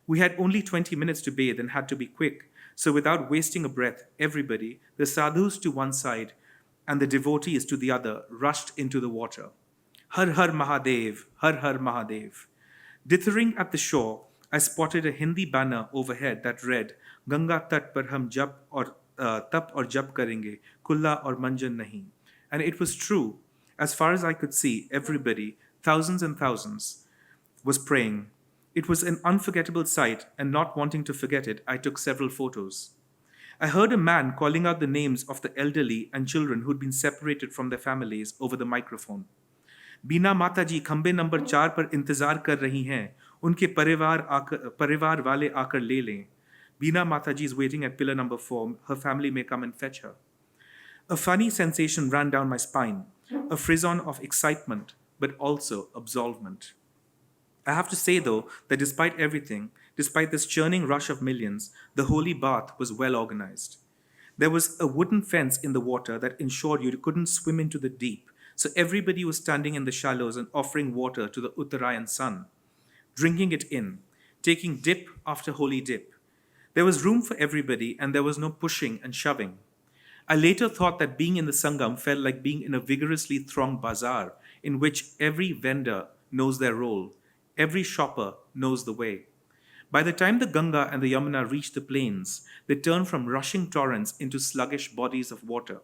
We had only 20 minutes to bathe and had to be quick. So without wasting a breath, everybody, the sadhus to one side and the devotees to the other, rushed into the water. Har Har Mahadev, Har Har Mahadev. Dithering at the shore, I spotted a Hindi banner overhead that read, Ganga tat par hum tap aur jap karenge, kulla aur manjan nahi. And it was true. As far as I could see, everybody, thousands and thousands, was praying. It was an unforgettable sight, and not wanting to forget it, I took several photos. I heard a man calling out the names of the elderly and children who'd been separated from their families over the microphone. बीना माता जी खंबे number 4 पर इंतजार कर रही हैं, उनके परिवार वाले आकर ले लें. Beena Mataji is waiting at pillar number 4. Her family may come and fetch her. A funny sensation ran down my spine, a frisson of excitement, but also absolvement. I have to say, though, that despite everything, despite this churning rush of millions, the holy bath was well organized. There was a wooden fence in the water that ensured you couldn't swim into the deep, so everybody was standing in the shallows and offering water to the Uttarayan sun, drinking it in, taking dip after holy dip. There was room for everybody, and there was no pushing and shoving. I later thought that being in the Sangam felt like being in a vigorously thronged bazaar, in which every vendor knows their role, every shopper knows the way. By the time the Ganga and the Yamuna reached the plains, they turned from rushing torrents into sluggish bodies of water.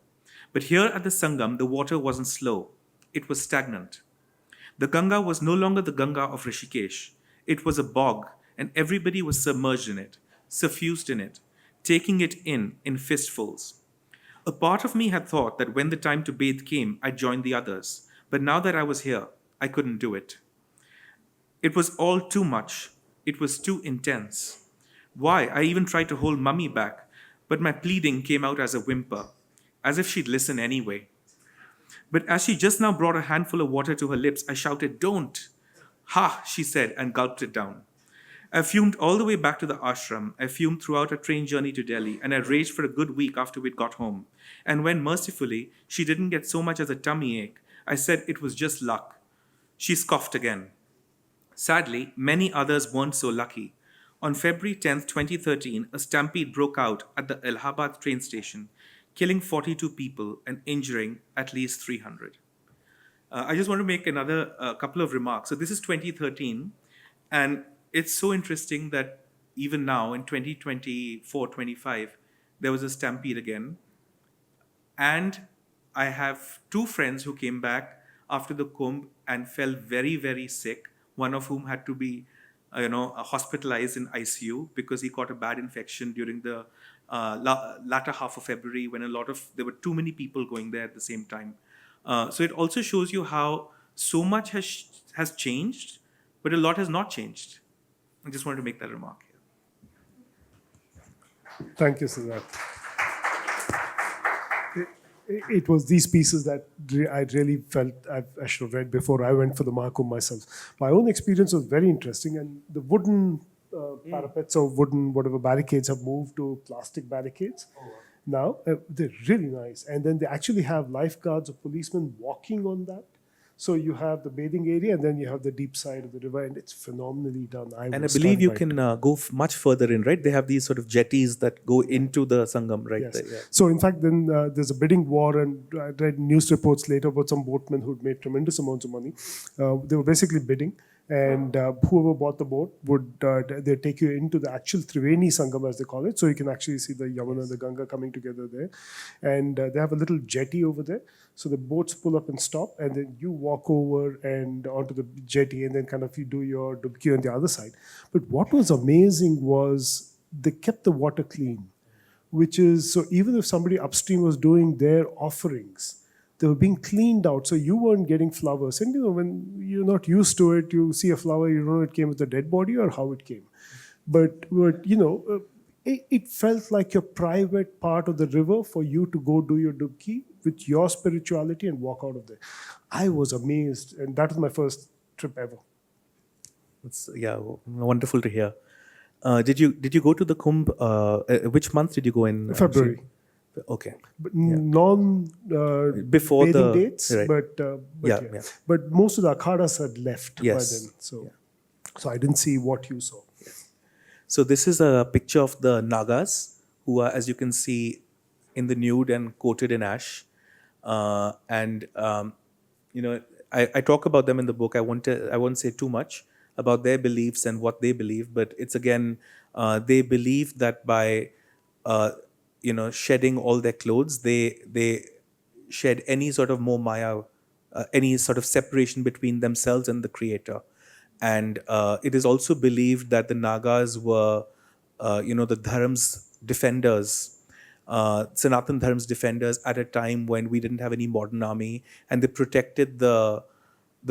But here at the Sangam, the water wasn't slow. It was stagnant. The Ganga was no longer the Ganga of Rishikesh. It was a bog, and everybody was submerged in it, suffused in it, taking it in fistfuls. A part of me had thought that when the time to bathe came, I'd join the others. But now that I was here, I couldn't do it. It was all too much. It was too intense. Why? I even tried to hold Mummy back, but my pleading came out as a whimper, as if she'd listen anyway. But as she just now brought a handful of water to her lips, I shouted, "Don't!" "Ha!" she said, and gulped it down. I fumed all the way back to the ashram. I fumed throughout our train journey to Delhi, and I raged for a good week after we'd got home. And when, mercifully, she didn't get so much as a tummy ache, I said it was just luck. She scoffed again. Sadly, many others weren't so lucky. On February 10th, 2013, a stampede broke out at the Allahabad train station, killing 42 people and injuring at least 300. I just want to make another couple of remarks. So this is 2013, and it's so interesting that even now in 2024-25, there was a stampede again. And I have two friends who came back after the Kumbh and fell very, very sick, one of whom had to be hospitalized in ICU because he caught a bad infection during the latter half of February when there were too many people going there at the same time. So it also shows you how so much has changed, but a lot has not changed. I just wanted to make that remark here. Thank you, Siddharth. It was these pieces that I really felt I should have read before I went for the Mahakumbh myself. My own experience was very interesting, and the wooden parapets or wooden whatever barricades have moved to plastic barricades. Now they're really nice, and then they actually have lifeguards or policemen walking on that. So you have the bathing area, and then you have the deep side of the river, and it's phenomenally done. And I was believe stunned you by it. can go much further in, right? They have these sort of jetties that go into the Sangam, right? Yes. There, yeah. So in fact, then there's a bidding war, and I read news reports later about some boatmen who'd made tremendous amounts of money. They were basically bidding, and whoever bought the boat would they take you into the actual Triveni Sangam, as they call it, so you can actually see the Yamuna and the Ganga coming together there. And they have a little jetty over there, so the boats pull up and stop, and then you walk over and onto the jetty, and then kind of you do your dubki on the other side. But what was amazing was they kept the water clean, which is, so even if somebody upstream was doing their offerings, they were being cleaned out, so you weren't getting flowers. And when you're not used to it, you see a flower, you don't know it came with a dead body or how it came. But it felt like your private part of the river for you to go do your dubki with your spirituality and walk out of there. I was amazed, and that was my first trip ever. It's, wonderful to hear. Did you go to the Kumbh? Which month did you go in? February. Okay. But non Before bathing the- dates, right. but but most of the akhadas had left Yes. by then, so I didn't see what you saw. So this is a picture of the Nagas, who are, as you can see, in the nude and coated in ash. I talk about them in the book. I won't say too much about their beliefs and what they believe, but it's again, they believe that by shedding all their clothes, they shed any sort of more maya, any sort of separation between themselves and the creator. And it is also believed that the Nagas were, the dharm's defenders, Sanatan dharm's defenders at a time when we didn't have any modern army, and they protected the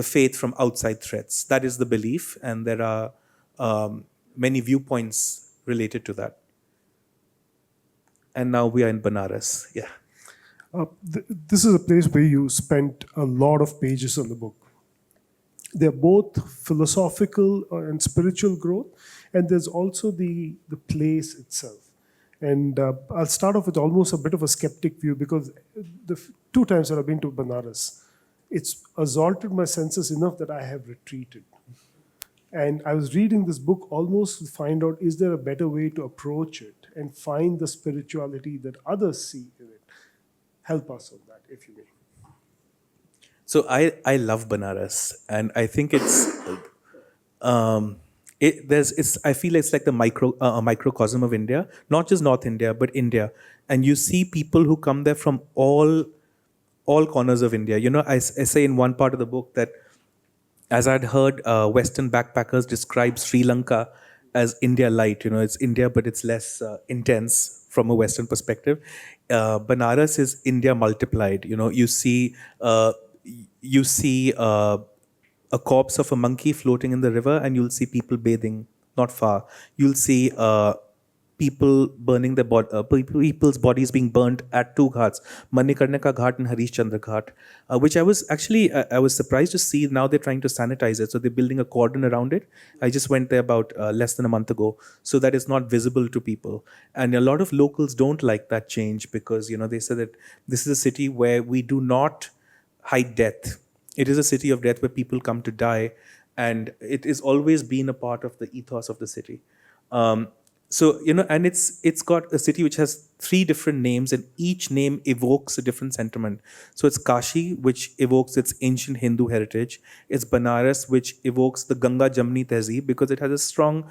faith from outside threats. That is the belief, and there are many viewpoints related to that. And now we are in Banaras. Yeah. This is a place where you spent a lot of pages on the book. They're both philosophical and spiritual growth, and there's also the place itself. And I'll start off with almost a bit of a skeptic view, because the two times that I've been to Banaras, it's assaulted my senses enough that I have retreated. And I was reading this book almost to find out, is there a better way to approach it and find the spirituality that others see in it? Help us on that, if you may. So I love Banaras, and I think it's I feel it's like the microcosm of India, not just North India, but India. And you see people who come there from all corners of India. I say in one part of the book that, as I'd heard Western backpackers describe Sri Lanka as India light. It's India, but it's less intense from a Western perspective. Banaras is India multiplied. You see a corpse of a monkey floating in the river, and you'll see people bathing not far. You'll see people burning their people's bodies being burnt at two ghats, Manikarnika Ghat and Harishchandra Ghat, which I was surprised to see. Now they're trying to sanitize it, so they're building a cordon around it. I just went there about less than a month ago, so that it's not visible to people. And a lot of locals don't like that change, because they say that this is a city where we do not hide death. It is a city of death where people come to die, and it has always been a part of the ethos of the city. And it's got a city which has 3 different names, and each name evokes a different sentiment. So it's Kashi, which evokes its ancient Hindu heritage. It's Banaras, which evokes the Ganga Jamni Tehzeeb, because it has a strong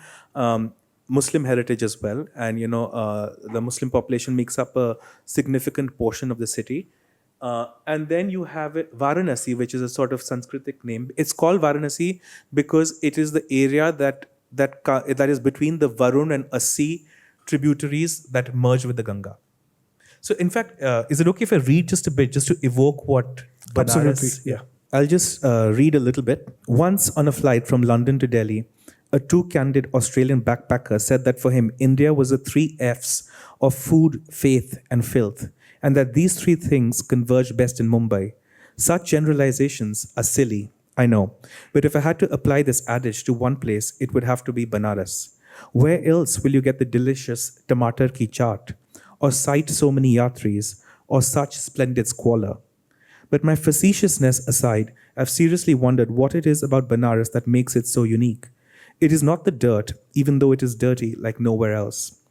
Muslim heritage as well. And the Muslim population makes up a significant portion of the city. And then you have Varanasi, which is a sort of Sanskritic name. It's called Varanasi because it is the area that is between the Varun and Assi tributaries that merge with the Ganga. So, in fact, is it okay if I read just a bit, just to evoke what Banaras? Absolutely, yeah. I'll just read a little bit. Once on a flight from London to Delhi, a too-candid Australian backpacker said that for him, India was the 3 Fs of food, faith, and filth, and that these 3 things converge best in Mumbai. Such generalizations are silly, I know, but if I had to apply this adage to one place, it would have to be Banaras. Where else will you get the delicious tamatar ki chaat, or sight so many yatris, or such splendid squalor? But my facetiousness aside, I've seriously wondered what it is about Banaras that makes it so unique. It is not the dirt, even though it is dirty like nowhere else,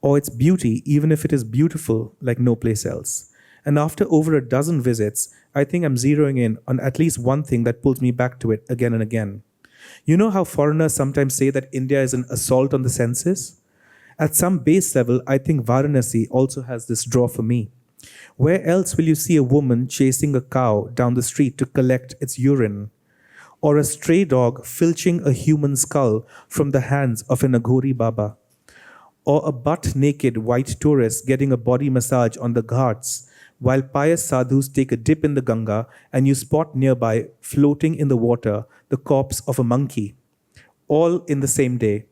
or its beauty, even if it is beautiful like no place else. And after over a dozen visits, I think I'm zeroing in on at least one thing that pulls me back to it again and again. You know how foreigners sometimes say that India is an assault on the senses? At some base level, I think Varanasi also has this draw for me. Where else will you see a woman chasing a cow down the street to collect its urine? Or a stray dog filching a human skull from the hands of an Aghori Baba? Or a butt naked white tourist getting a body massage on the ghats while pious sadhus take a dip in the Ganga and you spot nearby, floating in the water, the corpse of a monkey, all in the same day.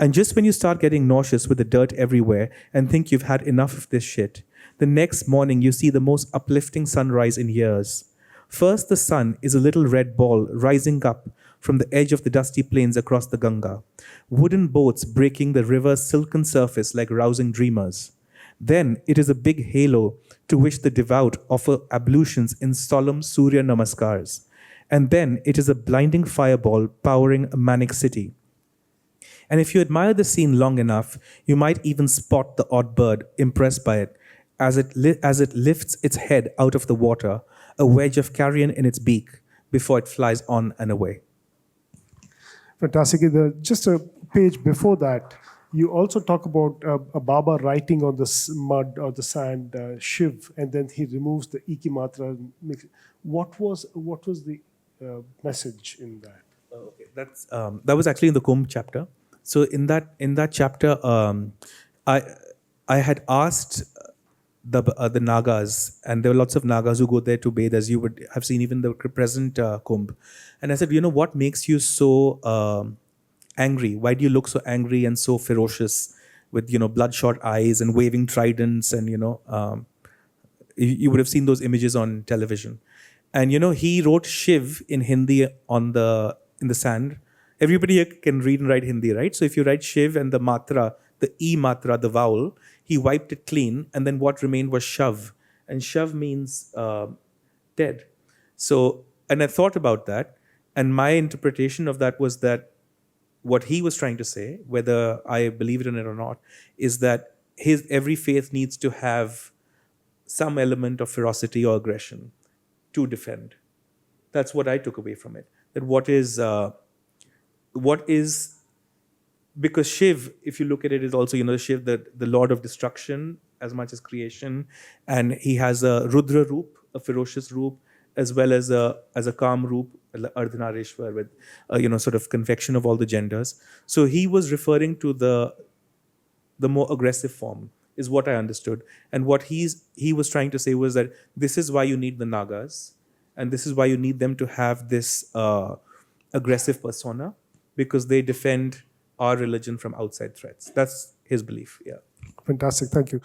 And just when you start getting nauseous with the dirt everywhere and think you've had enough of this shit, the next morning you see the most uplifting sunrise in years. First, the sun is a little red ball rising up from the edge of the dusty plains across the Ganga, wooden boats breaking the river's silken surface like rousing dreamers. Then it is a big halo to which the devout offer ablutions in solemn Surya Namaskars. And then it is a blinding fireball powering a manic city. And if you admire the scene long enough, you might even spot the odd bird impressed by it as it lifts its head out of the water, a wedge of carrion in its beak, before it flies on and away. Fantastic. Just a page before that, you also talk about a Baba writing on the mud or the sand, Shiv, and then he removes the Iki Matra. What was the message in that? Okay, that was actually in the Kumbh chapter. So in that chapter, I had asked the Nagas, and there were lots of Nagas who go there to bathe, as you would have seen even the present Kumbh. And I said, what makes you so angry? Why do you look so angry and so ferocious with, bloodshot eyes and waving tridents? And, you would have seen those images on television. And, he wrote Shiv in Hindi in the sand. Everybody here can read and write Hindi, right? So if you write Shiv and the matra, the E matra, the vowel, he wiped it clean, and then what remained was Shav. And Shav means dead. So, and I thought about that, and my interpretation of that was that what he was trying to say, whether I believe it in it or not, is that every faith needs to have some element of ferocity or aggression to defend. That's what I took away from it. That what is because Shiv, if you look at it, is also, Shiv, the lord of destruction as much as creation. And he has a Rudra Roop, a ferocious Roop, as well as a calm Roop, Ardhanareshwar, with, sort of convection of all the genders. So he was referring to the more aggressive form, is what I understood. And what he was trying to say was that this is why you need the Nagas, and this is why you need them to have this aggressive persona, because they defend our religion from outside threats. That's his belief, yeah. Fantastic, thank you.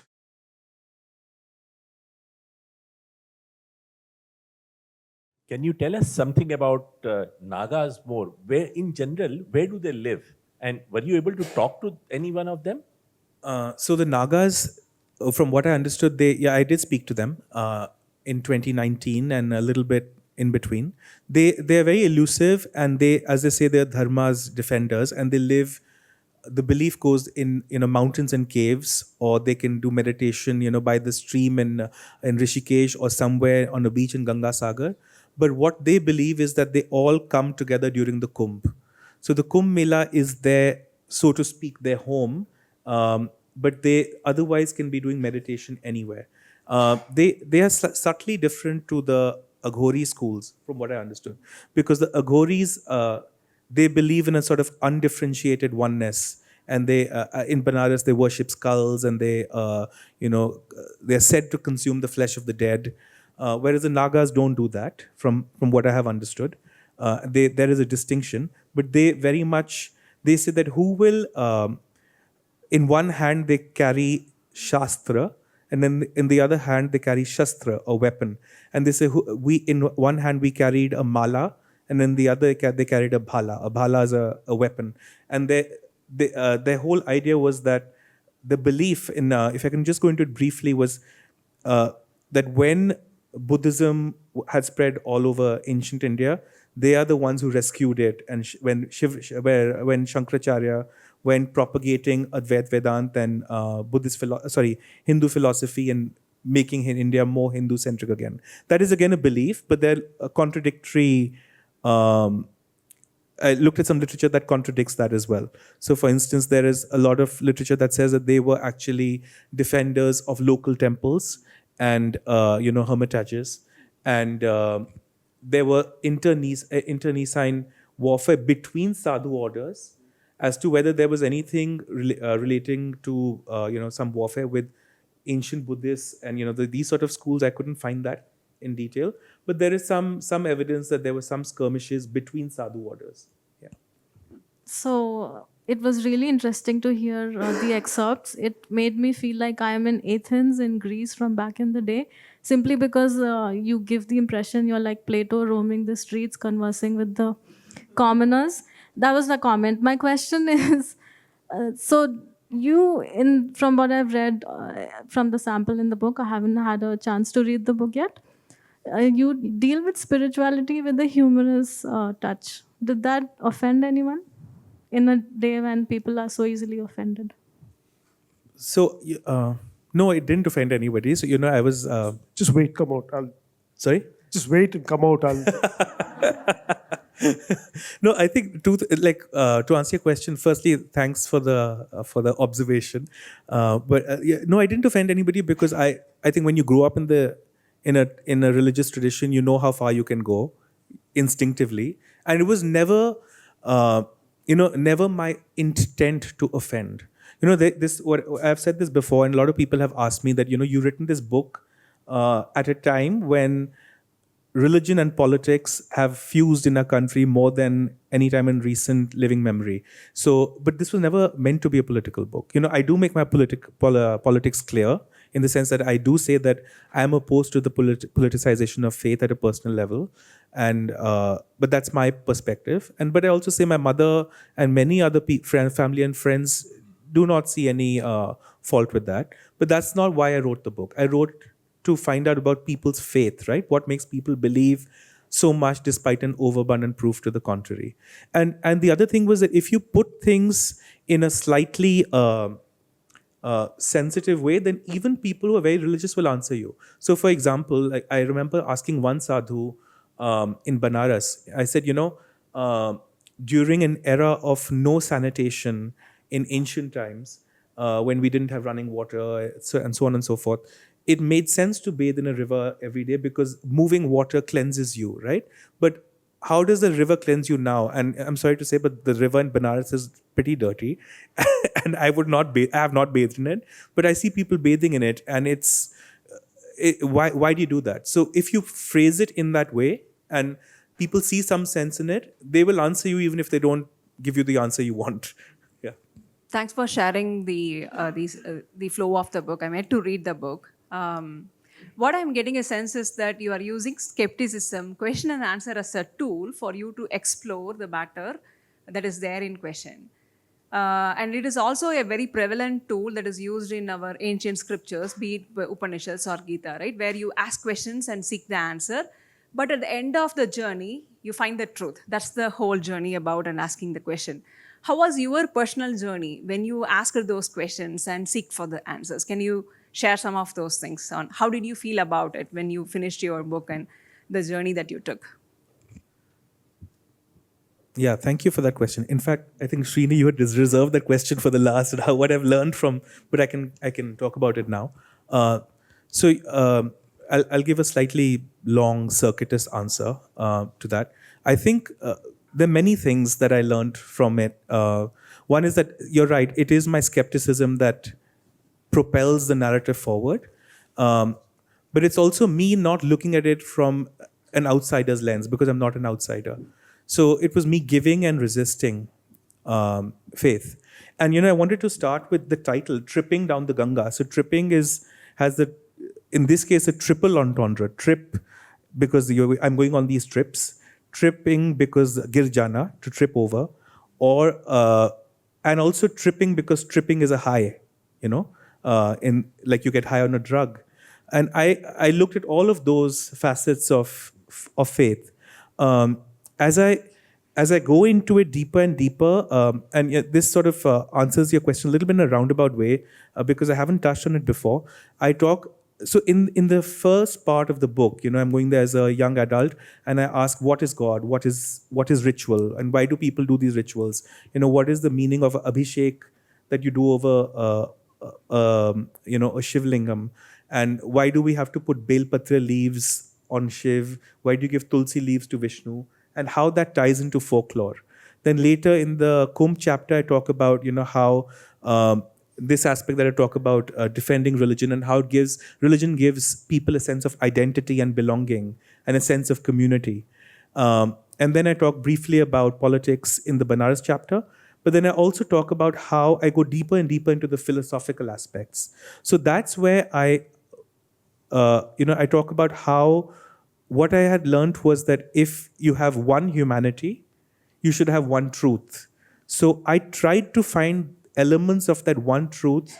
Can you tell us something about Nagas more? Where, in general, where do they live? And were you able to talk to any one of them? So the Nagas, from what I understood, I did speak to them in 2019 and a little bit in between. They're very elusive, and as they say, they're dharma's defenders, and they live. The belief goes in mountains and caves, or they can do meditation by the stream in Rishikesh or somewhere on a beach in Ganga Sagar. But what they believe is that they all come together during the Kumbh. So the Kumbh Mela is their, so to speak, their home, but they otherwise can be doing meditation anywhere. They are subtly different to the Aghori schools, from what I understood, because the Aghoris, they believe in a sort of undifferentiated oneness, and they in Banaras they worship skulls, and they're said to consume the flesh of the dead, whereas the Nagas don't do that. From what I have understood, there is a distinction, but they very much say that who will in one hand they carry shastra, and then in the other hand they carry shastra, or weapon. And they say we in one hand we carried a mala, and then the other they carried a bhala. A bhala is a weapon. And their whole idea was that the belief in, if I can just go into it briefly, was that when Buddhism had spread all over ancient India. They are the ones who rescued it. And when Shankaracharya went propagating Advait Vedant and Hindu philosophy and making India more Hindu-centric again. That is again a belief, but they're contradictory. I looked at some literature that contradicts that as well. So, for instance, there is a lot of literature that says that they were actually defenders of local temples and hermitages, and there were internecine warfare between sadhu orders as to whether there was anything relating to some warfare with ancient Buddhists and these sort of schools. I couldn't find that in detail, but there is some evidence that there were some skirmishes between sadhu orders. Yeah. So it was really interesting to hear the excerpts. It made me feel like I am in Athens in Greece from back in the day, simply because you give the impression you're like Plato roaming the streets, conversing with the commoners. That was the comment. My question is, from what I've read from the sample in the book, I haven't had a chance to read the book yet. You deal with spirituality with a humorous touch. Did that offend anyone in a day when people are so easily offended? So, no, it didn't offend anybody. So, I was... Just wait, come out. Sorry? Just wait and come out. No, I think to answer your question, firstly, thanks for the observation. No, I didn't offend anybody because I think when you grow up in a religious tradition, you know how far you can go instinctively, and it was never never my intent to offend. What I've said this before, and a lot of people have asked me that you've written this book at a time when religion and politics have fused in our country more than any time in recent living memory. So, but this was never meant to be a political book. I do make my politics clear in the sense that I do say that I am opposed to the politicization of faith at a personal level, and but that's my perspective. But I also say my mother and many other family and friends do not see any fault with that. But that's not why I wrote the book. I wrote to find out about people's faith, right? What makes people believe so much despite an overabundant proof to the contrary. And the other thing was that if you put things in a slightly sensitive way, then even people who are very religious will answer you. So, for example, I remember asking one sadhu in Banaras, I said, during an era of no sanitation in ancient times, when we didn't have running water, and so on and so forth, it made sense to bathe in a river every day because moving water cleanses you, right? But how does the river cleanse you now? And I'm sorry to say, but the river in Banaras is pretty dirty, and I have not bathed in it, but I see people bathing in it, and why do you do that? So if you phrase it in that way, and people see some sense in it, they will answer you even if they don't give you the answer you want. Yeah. Thanks for sharing the flow of the book. I'm yet to read the book. What I'm getting a sense is that you are using skepticism, question and answer, as a tool for you to explore the matter that is there in question. And it is also a very prevalent tool that is used in our ancient scriptures, be it Upanishads or Gita, right? Where you ask questions and seek the answer. But at the end of the journey, you find the truth. That's the whole journey about and asking the question. How was your personal journey when you asked those questions and seek for the answers? Can you share some of those things on how did you feel about it when you finished your book and the journey that you took? Yeah, thank you for that question. In fact, I think Srini, you had reserved that question for the last. What I've learned from, but I can talk about it now. I'll give a slightly long, circuitous answer to that. I think there are many things that I learned from it. One is that you're right; it is my skepticism that propels the narrative forward. But it's also me not looking at it from an outsider's lens because I'm not an outsider. So it was me giving and resisting faith. And, I wanted to start with the title, Tripping Down the Ganga. So tripping in this case, a triple entendre. Trip because I'm going on these trips. Tripping because girjana, to trip over. And also tripping because tripping is a high, like you get high on a drug. And I looked at all of those facets of faith. Um, as I go into it deeper and deeper, and yet this sort of answers your question a little bit in a roundabout way, because I haven't touched on it before. I talk so in the first part of the book, I'm going there as a young adult, and I ask, what is God, what is ritual, and why do people do these rituals? What is the meaning of abhishek that you do over a shivlingam, and why do we have to put belpatra leaves on Shiv? Why do you give tulsi leaves to Vishnu? And how that ties into folklore. Then later in the Kumbh chapter, I talk about how this aspect that I talk about defending religion, and how religion gives people a sense of identity and belonging and a sense of community. And then I talk briefly about politics in the Banaras chapter. But then I also talk about how I go deeper and deeper into the philosophical aspects. So that's where I talk about how what I had learned was that if you have one humanity, you should have one truth. So I tried to find elements of that one truth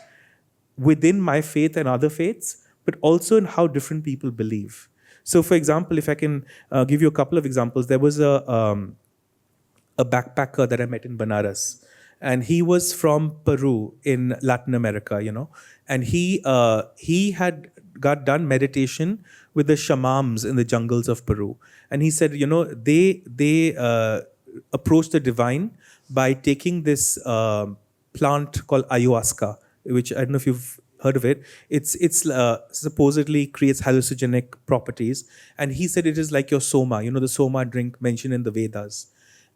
within my faith and other faiths, but also in how different people believe. So, for example, if I can give you a couple of examples, there was a backpacker that I met in Banaras, and he was from Peru in Latin America, and he had got done meditation with the shamans in the jungles of Peru, and he said, they approach the divine by taking this plant called ayahuasca, which I don't know if you've heard of it. It's supposedly creates hallucinogenic properties, and he said it is like your soma, the soma drink mentioned in the Vedas.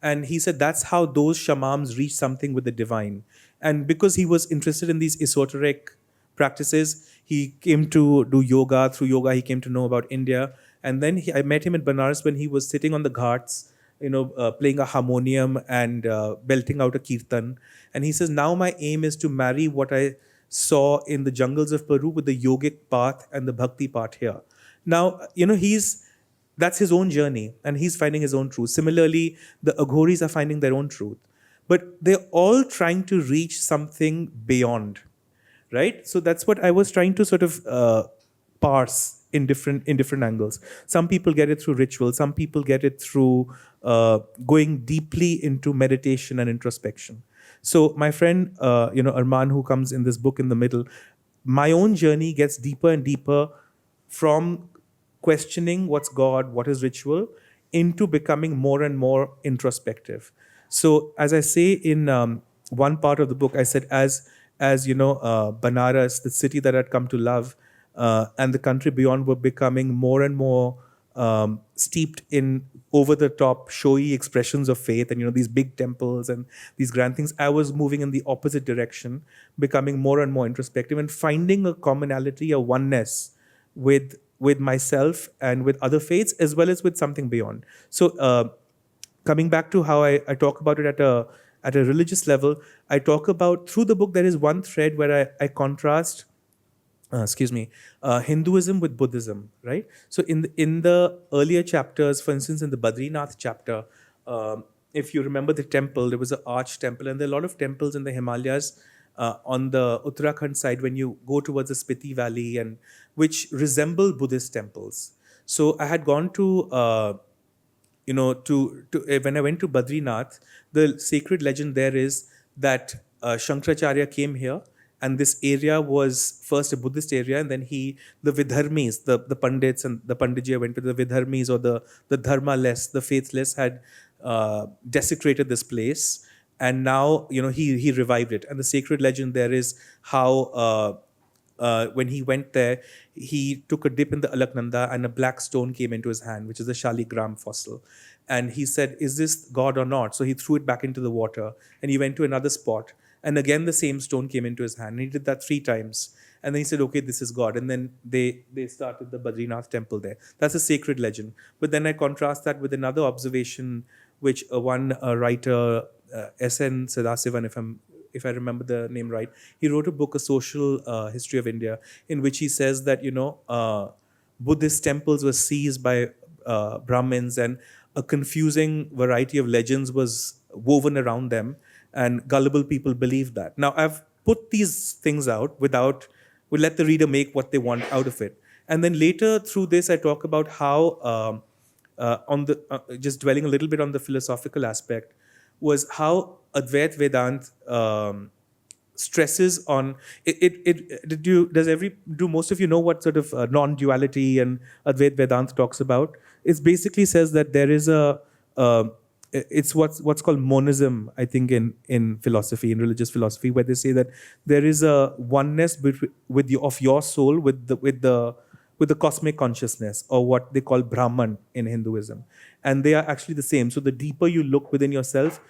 And he said that's how those shamans reach something with the divine. And because he was interested in these esoteric practices, he came to do yoga. Through yoga, he came to know about India. And then I met him in Banaras when he was sitting on the ghats, playing a harmonium and belting out a kirtan. And he says, now my aim is to marry what I saw in the jungles of Peru with the yogic path and the bhakti path here. Now, that's his own journey, and he's finding his own truth. Similarly, the Aghoris are finding their own truth. But they're all trying to reach something beyond, right? So that's what I was trying to sort of parse in different angles. Some people get it through ritual. Some people get it through going deeply into meditation and introspection. So my friend, Arman, who comes in this book in the middle, my own journey gets deeper and deeper from questioning what's God, what is ritual, into becoming more and more introspective. So as I say in one part of the book, I said, as Banaras, the city that I'd come to love, and the country beyond were becoming more and more steeped in over-the-top, showy expressions of faith, and these big temples and these grand things, I was moving in the opposite direction, becoming more and more introspective and finding a commonality, a oneness with myself and with other faiths, as well as with something beyond. So coming back to how I talk about it at a religious level, I talk about, through the book, there is one thread where I contrast Hinduism with Buddhism, right? So in the earlier chapters, for instance, in the Badrinath chapter, if you remember the temple, there was an arch temple, and there are a lot of temples in the Himalayas on the Uttarakhand side when you go towards the Spiti Valley, and which resemble Buddhist temples. So I had gone to when I went to Badrinath, the sacred legend there is that Shankaracharya came here, and this area was first a Buddhist area, and then the Vidharmis, the Pandits and the Panditji went to the Vidharmis, or the Dharma-less, the faithless, had desecrated this place, and now he revived it. And the sacred legend there is how when he went there, he took a dip in the Alaknanda, and a black stone came into his hand, which is the Shaligram fossil. And he said, is this God or not? So he threw it back into the water, and he went to another spot, and again the same stone came into his hand. And he did that 3 times. And then he said, okay, this is God. And then they started the Badrinath temple there. That's a sacred legend. But then I contrast that with another observation, which one writer, S.N. Sadasivan, if I remember the name right, he wrote a book, A Social History of India, in which he says that, Buddhist temples were seized by Brahmins, and a confusing variety of legends was woven around them, and gullible people believed that. Now, I've put these things out we'll let the reader make what they want out of it. And then later through this, I talk about how, just dwelling a little bit on the philosophical aspect, was how Advait Vedant stresses on do most of you know what sort of non-duality and Advait Vedant talks about? It basically says that there is it's what's called monism, I think, in philosophy, in religious philosophy, where they say that there is a oneness of your soul with the cosmic consciousness, or what they call Brahman in Hinduism, and they are actually the same. So the deeper you look within yourself,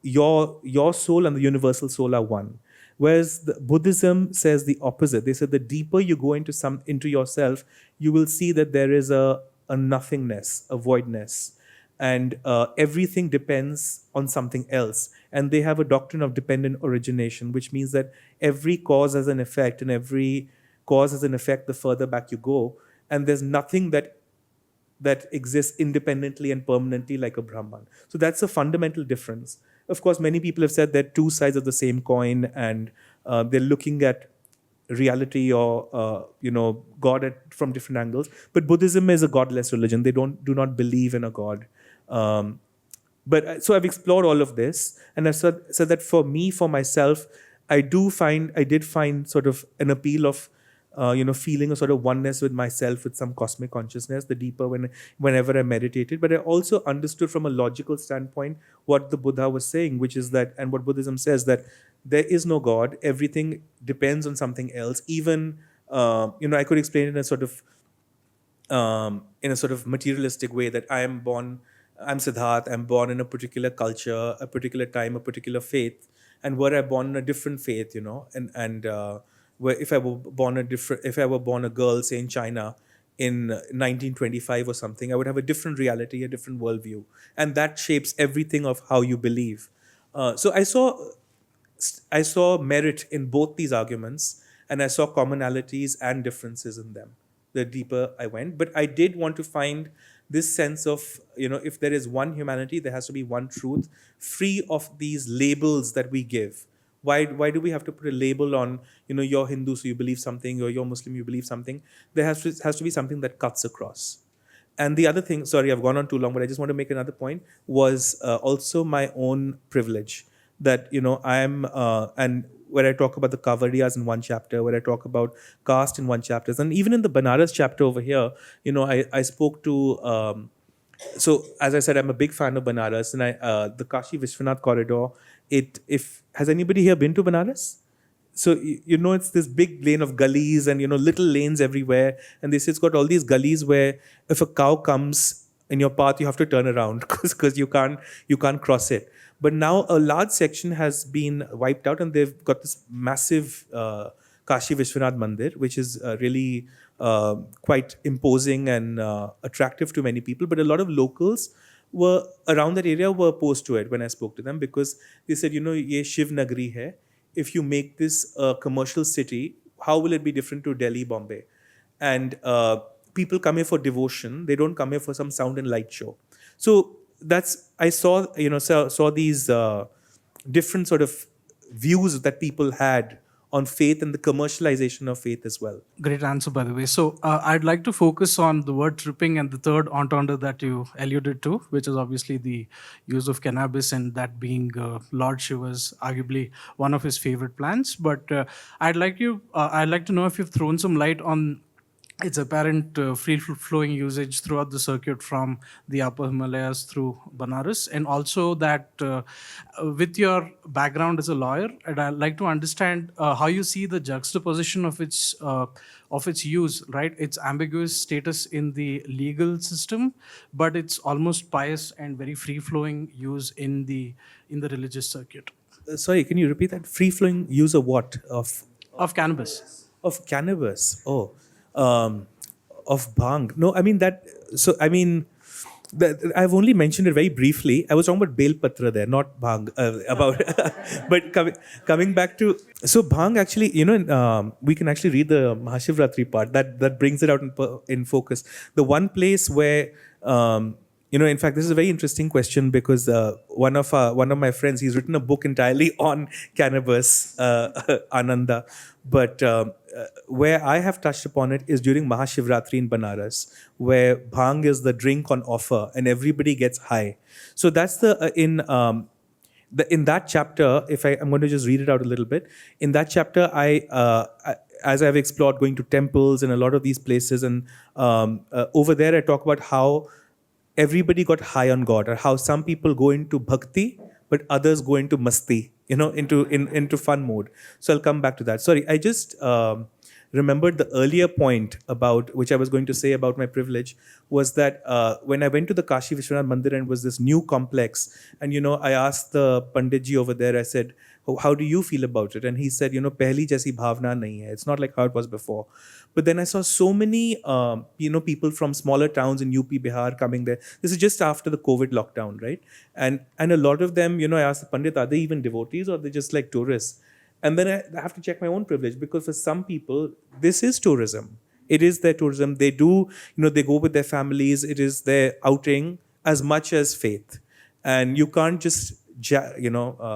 your soul and the universal soul are one. Whereas Buddhism says the opposite. They said the deeper you go into yourself, you will see that there is a nothingness, a voidness, and everything depends on something else. And they have a doctrine of dependent origination, which means that every cause has an effect, and every cause has an effect the further back you go. And there's nothing that exists independently and permanently like a Brahman. So that's a fundamental difference. Of course, many people have said they're two sides of the same coin, and they're looking at reality or God from different angles. But Buddhism is a godless religion. They do not believe in a God. But so I've explored all of this, and I've said that for me, for myself, I did find sort of an appeal of feeling a sort of oneness with myself, with some cosmic consciousness, the deeper whenever I meditated. But I also understood from a logical standpoint what the Buddha was saying, which is that, and what Buddhism says, that there is no God. Everything depends on something else. Even, I could explain it in a sort of materialistic way, that I'm Siddharth, I'm born in a particular culture, a particular time, a particular faith, and were I born in a different faith, where if I were born a girl, say in China, in 1925 or something, I would have a different reality, a different worldview, and that shapes everything of how you believe. So I saw merit in both these arguments, and I saw commonalities and differences in them the deeper I went. But I did want to find this sense of, if there is one humanity, there has to be one truth, free of these labels that we give. Why do we have to put a label on, you're Hindu, so you believe something, or you're Muslim, you believe something? There has to be something that cuts across. And the other thing, sorry, I've gone on too long, but I just want to make another point, was also my own privilege. That, and where I talk about the Kavariyas in one chapter, where I talk about caste in one chapter, and even in the Banaras chapter over here, I spoke to, so as I said, I'm a big fan of Banaras, and the Kashi Vishwanath corridor, has anybody here been to Banaras? So, it's this big lane of gullies and, little lanes everywhere. And they say it's got all these gullies where if a cow comes in your path, you have to turn around because you can't cross it. But now a large section has been wiped out, and they've got this massive Kashi Vishwanath Mandir, which is really quite imposing and attractive to many people. But a lot of locals were around that area were opposed to it when I spoke to them, because they said, ye Shiv Nagari hai. If you make this a commercial city, how will it be different to Delhi, Bombay? And people come here for devotion. They don't come here for some sound and light show. So I saw these different sort of views that people had on faith and the commercialization of faith as well. Great answer, by the way. So I'd like to focus on the word tripping and the third entendre that you alluded to, which is obviously the use of cannabis, and that being Lord Shiva's arguably one of his favorite plants. But I'd like to know if you've thrown some light on its apparent free-flowing usage throughout the circuit from the Upper Himalayas through Banaras, and also that with your background as a lawyer, I'd like to understand how you see the juxtaposition of its use, right? Its ambiguous status in the legal system, but it's almost pious and very free-flowing use in the religious circuit. Sorry, can you repeat that? Free-flowing use of what? Of cannabis. Of cannabis. Oh. Of bhang. No, I mean that. So I mean, I've only mentioned it very briefly. I was talking about bel patra there, not bhang. But coming back to, so bhang actually, we can actually read the Mahashivratri part that brings it out in focus. The one place where in fact, this is a very interesting question, because one of my friends, he's written a book entirely on cannabis, Ananda. But where I have touched upon it is during Mahashivratri in Banaras, where bhang is the drink on offer and everybody gets high. So that's in that chapter, if I'm going to just read it out a little bit, in that chapter, as I've explored going to temples and a lot of these places, and over there I talk about how everybody got high on God, or how some people go into bhakti, but others go into masti, into fun mode. So I'll come back to that. Sorry, I just remembered the earlier point about which I was going to say about my privilege was that when I went to the Kashi Vishwanath Mandir and was this new complex, and I asked the Panditji over there, I said, how do you feel about it? And he said, pehli jaisi bhavna nahi hai. It's not like how it was before. But then I saw so many, people from smaller towns in UP, Bihar coming there. This is just after the COVID lockdown, right? And a lot of them, I asked the Pandit, are they even devotees or they just like tourists? And then I have to check my own privilege, because for some people, this is tourism. It is their tourism. They do, they go with their families. It is their outing as much as faith. And you can't just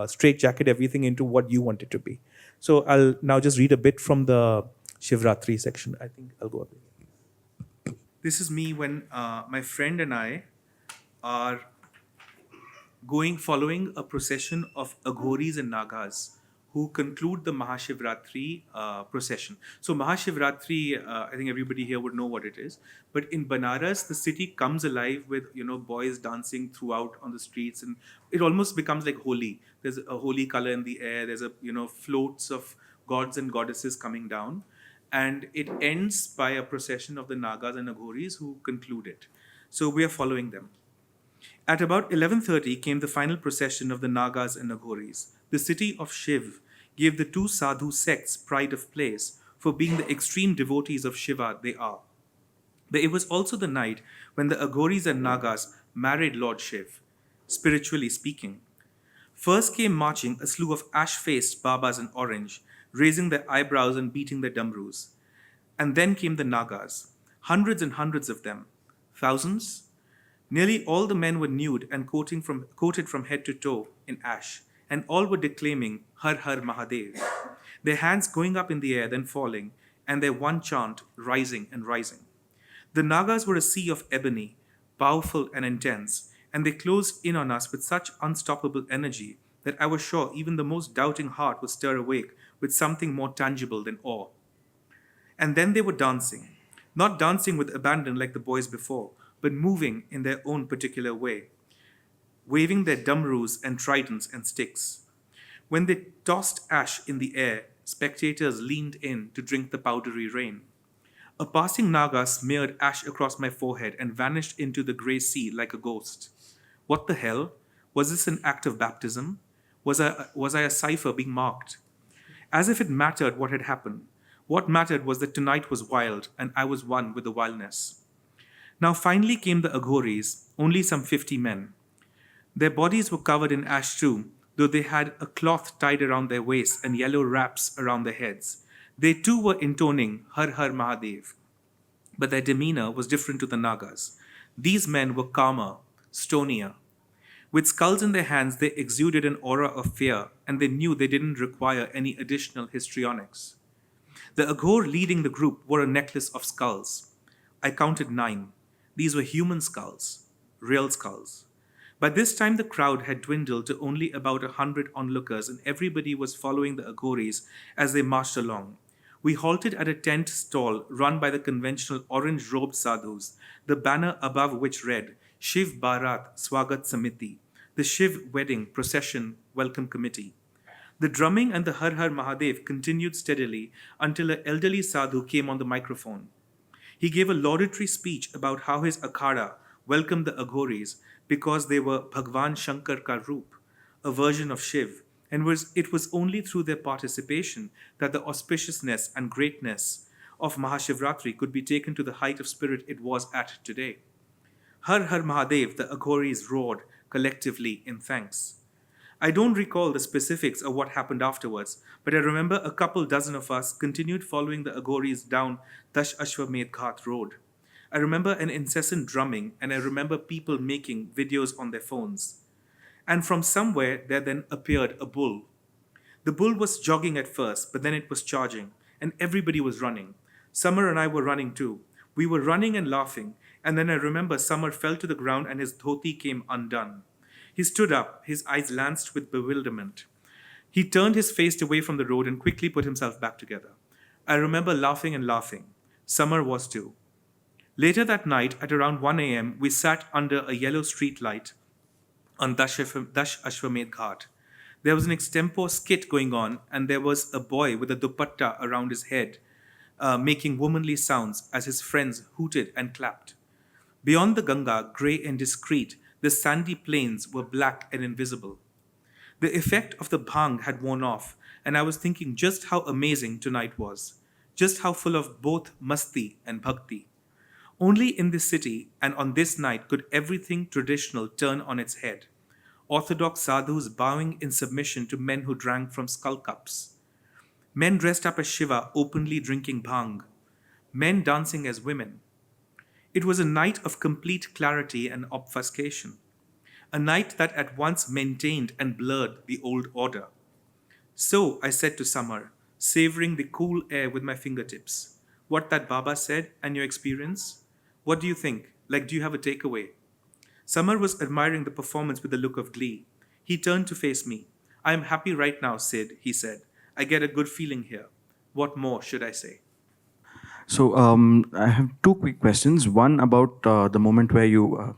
straight jacket everything into what you want it to be. So I'll now just read a bit from the Shivratri section. I think I'll go up. This is me when my friend and I are following a procession of Aghoris and Nagas who conclude the Mahashivratri procession. So Mahashivratri, I think everybody here would know what it is. But in Banaras, the city comes alive with boys dancing throughout on the streets, and it almost becomes like Holi. There's a holy color in the air. There's floats of gods and goddesses coming down, and it ends by a procession of the Nagas and Aghoris who conclude it. So we are following them. At about 11:30 came the final procession of the Nagas and Aghoris. The city of Shiv gave the two sadhu sects pride of place for being the extreme devotees of Shiva they are. But it was also the night when the Aghoris and Nagas married Lord Shiv, spiritually speaking. First came marching a slew of ash-faced Babas in orange, raising their eyebrows and beating their damrus. And then came the Nagas, hundreds and hundreds of them, thousands. Nearly all the men were nude and coated from head to toe in ash, and all were declaiming Har Har Mahadev, their hands going up in the air, then falling, and their one chant rising and rising. The Nagas were a sea of ebony, powerful and intense, and they closed in on us with such unstoppable energy that I was sure even the most doubting heart would stir awake with something more tangible than awe. And then they were dancing, not dancing with abandon like the boys before, but moving in their own particular way, waving their damrus and tridents and sticks. When they tossed ash in the air, spectators leaned in to drink the powdery rain. A passing Naga smeared ash across my forehead and vanished into the grey sea like a ghost. What the hell? Was this an act of baptism? Was I a cipher being marked? As if it mattered what had happened. What mattered was that tonight was wild, and I was one with the wildness. Now finally came the Aghoris, only some 50 men. Their bodies were covered in ash too, though they had a cloth tied around their waists and yellow wraps around their heads. They too were intoning Har Har Mahadev, but their demeanor was different to the Nagas. These men were calmer, stonier. With skulls in their hands, they exuded an aura of fear, and they knew they didn't require any additional histrionics. The Aghor leading the group wore a necklace of skulls. I counted 9. These were human skulls, real skulls. By this time, the crowd had dwindled to only about 100 onlookers, and everybody was following the Aghoris as they marched along. We halted at a tent stall run by the conventional orange-robed sadhus, the banner above which read, Shiv Bharat Swagat Samiti, the Shiv Wedding Procession Welcome Committee. The drumming and the Har Har Mahadev continued steadily until an elderly sadhu came on the microphone. He gave a laudatory speech about how his akhada welcomed the Aghoris because they were Bhagwan Shankar Ka Roop, a version of Shiv, and it was only through their participation that the auspiciousness and greatness of Mahashivratri could be taken to the height of spirit it was at today. Har Har Mahadev, the Aghoris roared collectively in thanks. I don't recall the specifics of what happened afterwards, but I remember a couple dozen of us continued following the Aghoris down Dash Ashwamedh Ghat Road. I remember an incessant drumming, and I remember people making videos on their phones. And from somewhere there then appeared a bull. The bull was jogging at first, but then it was charging, and everybody was running. Summer and I were running too. We were running and laughing, and then I remember Summer fell to the ground and his dhoti came undone. He stood up, his eyes lanced with bewilderment. He turned his face away from the road and quickly put himself back together. I remember laughing and laughing. Summer was too. Later that night, at around 1 a.m., we sat under a yellow street light on Dash Ashwamedh Ghat. There was an extempore skit going on, and there was a boy with a dupatta around his head, making womanly sounds as his friends hooted and clapped. Beyond the Ganga, grey and discreet, the sandy plains were black and invisible. The effect of the bhang had worn off, and I was thinking just how amazing tonight was, just how full of both masti and bhakti. Only in this city and on this night could everything traditional turn on its head. Orthodox sadhus bowing in submission to men who drank from skull cups. Men dressed up as Shiva openly drinking bhang. Men dancing as women. It was a night of complete clarity and obfuscation. A night that at once maintained and blurred the old order. So, I said to Summer, savoring the cool air with my fingertips, what that Baba said and your experience? What do you think? Like, do you have a takeaway? Summer was admiring the performance with a look of glee. He turned to face me. I am happy right now, Sid, he said. I get a good feeling here. What more should I say? So I have two quick questions. One about the moment where you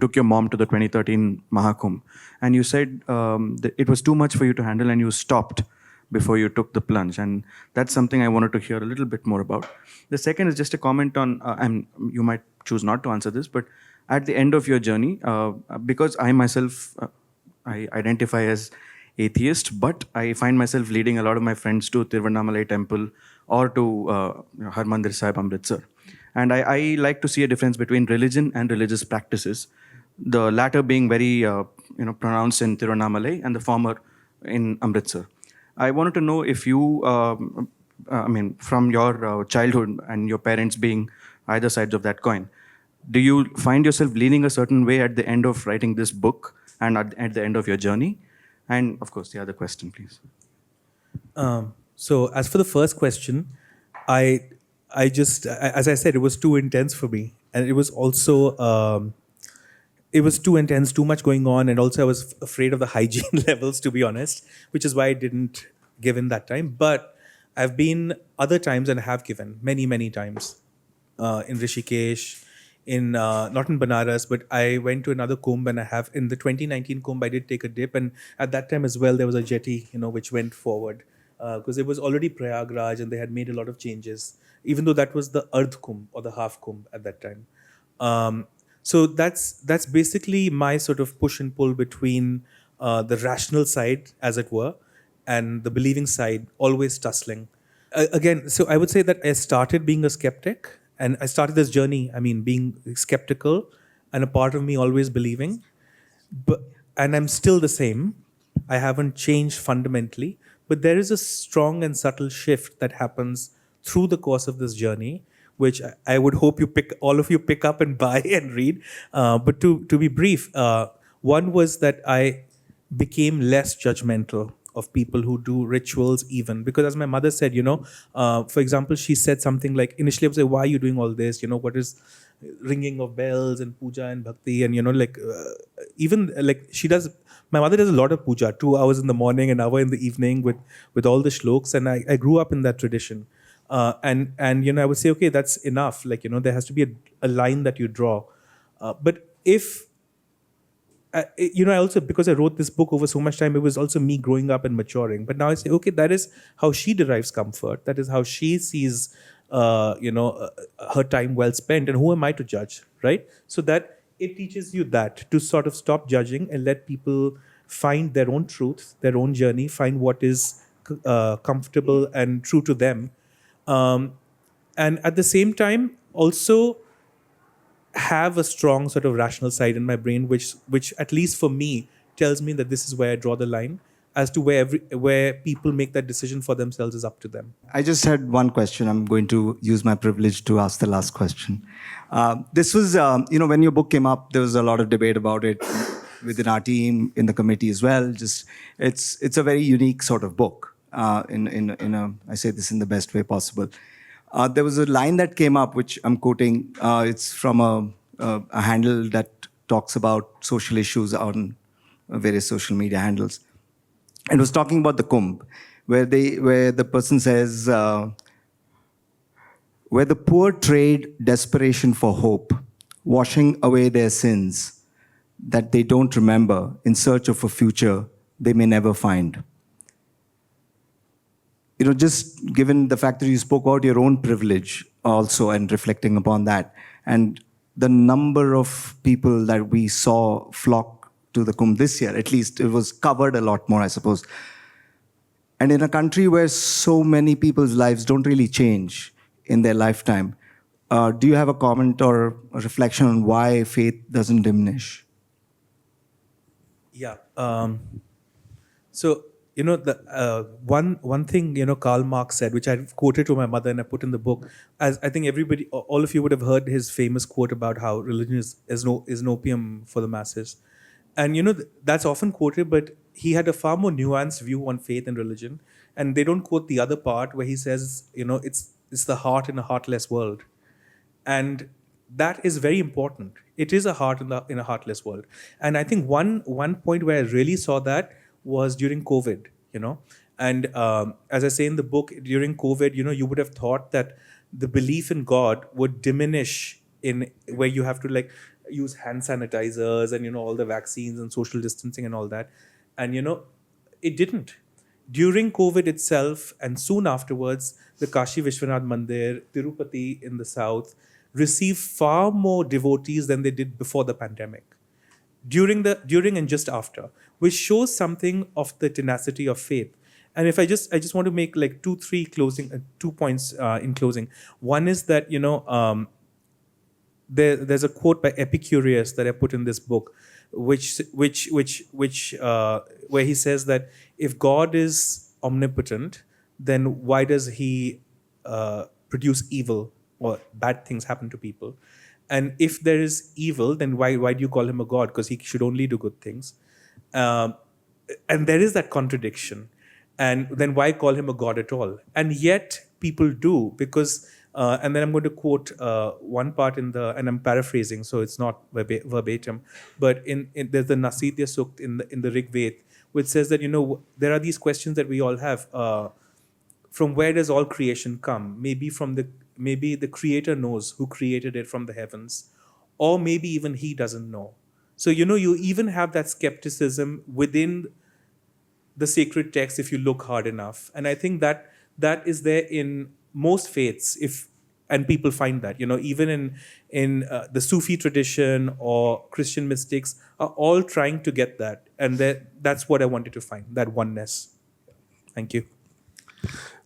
took your mom to the 2013 Mahakumbh, and you said that it was too much for you to handle, and you stopped before you took the plunge. And that's something I wanted to hear a little bit more about. The second is just a comment on, and you might choose not to answer this, but at the end of your journey, because I myself, I identify as atheist, but I find myself leading a lot of my friends to Tiruvannamalai temple or to Harmandir Sahib Amritsar. And I like to see a difference between religion and religious practices, the latter being very pronounced in Tiruvannamalai and the former in Amritsar. I wanted to know if you, from your childhood and your parents being either sides of that coin, do you find yourself leaning a certain way at the end of writing this book and at the end of your journey? And of course, the other question, please. So as for the first question, I just, as I said, it was too intense for me. And it was also, it was too intense, too much going on. And also I was afraid of the hygiene levels, to be honest, which is why I didn't give in that time. But I've been other times and have given many, many times in Rishikesh, not in Banaras, but I went to another Kumbh, and I have in the 2019 Kumbh, I did take a dip, and at that time as well, there was a jetty, which went forward because it was already Prayagraj, and they had made a lot of changes, even though that was the Ardh Kumbh or the half Kumbh at that time. So that's basically my sort of push and pull between the rational side, as it were, and the believing side, always tussling. Again, so I would say that I started being a skeptic. And I started this journey, being skeptical and a part of me always believing. And I'm still the same. I haven't changed fundamentally. But there is a strong and subtle shift that happens through the course of this journey, which I would hope all of you pick up and buy and read. But to be brief, one was that I became less judgmental of people who do rituals even. Because as my mother said, for example, she said something like, initially I would say, why are you doing all this? What is ringing of bells and puja and bhakti? And, even like she does, my mother does a lot of puja, 2 hours in the morning, an hour in the evening with all the shloks. And I grew up in that tradition. And I would say, okay, that's enough. There has to be a line that you draw. But if, I also, because I wrote this book over so much time, it was also me growing up and maturing. But now I say, okay, that is how she derives comfort. That is how she sees, her time well spent. And who am I to judge, right? So that it teaches you that, to sort of stop judging and let people find their own truth, their own journey, find what is comfortable and true to them. And at the same time, also have a strong sort of rational side in my brain, which at least for me tells me that this is where I draw the line. As to where people make that decision for themselves is up to them. I just had one question. I'm going to use my privilege to ask the last question. This was, when your book came up, there was a lot of debate about it within our team, in the committee as well. It's a very unique sort of book. I say this in the best way possible. There was a line that came up, which I'm quoting. It's from a handle that talks about social issues on various social media handles. And was talking about the Kumbh, where the person says, where the poor trade desperation for hope, washing away their sins that they don't remember in search of a future they may never find. Just given the fact that you spoke about your own privilege also and reflecting upon that, and the number of people that we saw flock to the Kumbh this year, at least it was covered a lot more, I suppose. And in a country where so many people's lives don't really change in their lifetime, do you have a comment or a reflection on why faith doesn't diminish? Yeah. So, the one thing, Karl Marx said, which I quoted to my mother and I put in the book, as I think all of you would have heard his famous quote about how religion is an opium for the masses. And, that's often quoted, but he had a far more nuanced view on faith and religion. And they don't quote the other part where he says, it's the heart in a heartless world. And that is very important. It is a heart in a heartless world. And I think one point where I really saw that was during COVID, And as I say in the book, during COVID, you would have thought that the belief in God would diminish in where you have to use hand sanitizers and, all the vaccines and social distancing and all that. And, it didn't. During COVID itself and soon afterwards, the Kashi Vishwanath Mandir, Tirupati in the south, received far more devotees than they did before the pandemic. During and just after, which shows something of the tenacity of faith. And if I just want to make 2 points in closing. One is that, there's a quote by Epicurus that I put in this book, where he says that if God is omnipotent, then why does he produce evil or bad things happen to people? And if there is evil, then why do you call him a god? Because he should only do good things. And there is that contradiction. And then why call him a god at all? And yet people do, because and then I'm going to quote one part and I'm paraphrasing, so it's not verbatim, but there's the Nasidya Sukt in the Rig Veda, which says that, there are these questions that we all have. From where does all creation come? Maybe the creator knows who created it from the heavens, or maybe even he doesn't know. So, you even have that skepticism within the sacred text if you look hard enough. And I think that is there in most faiths, and people find that, even in the Sufi tradition or Christian mystics are all trying to get that. And that's what I wanted to find, that oneness. Thank you.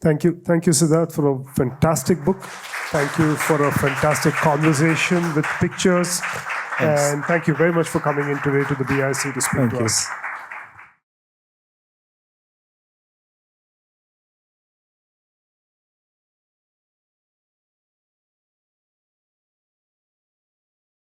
Thank you, Siddharth, for a fantastic book. Thank you for a fantastic conversation with pictures. Thanks. And thank you very much for coming in today to the BIC to speak to us.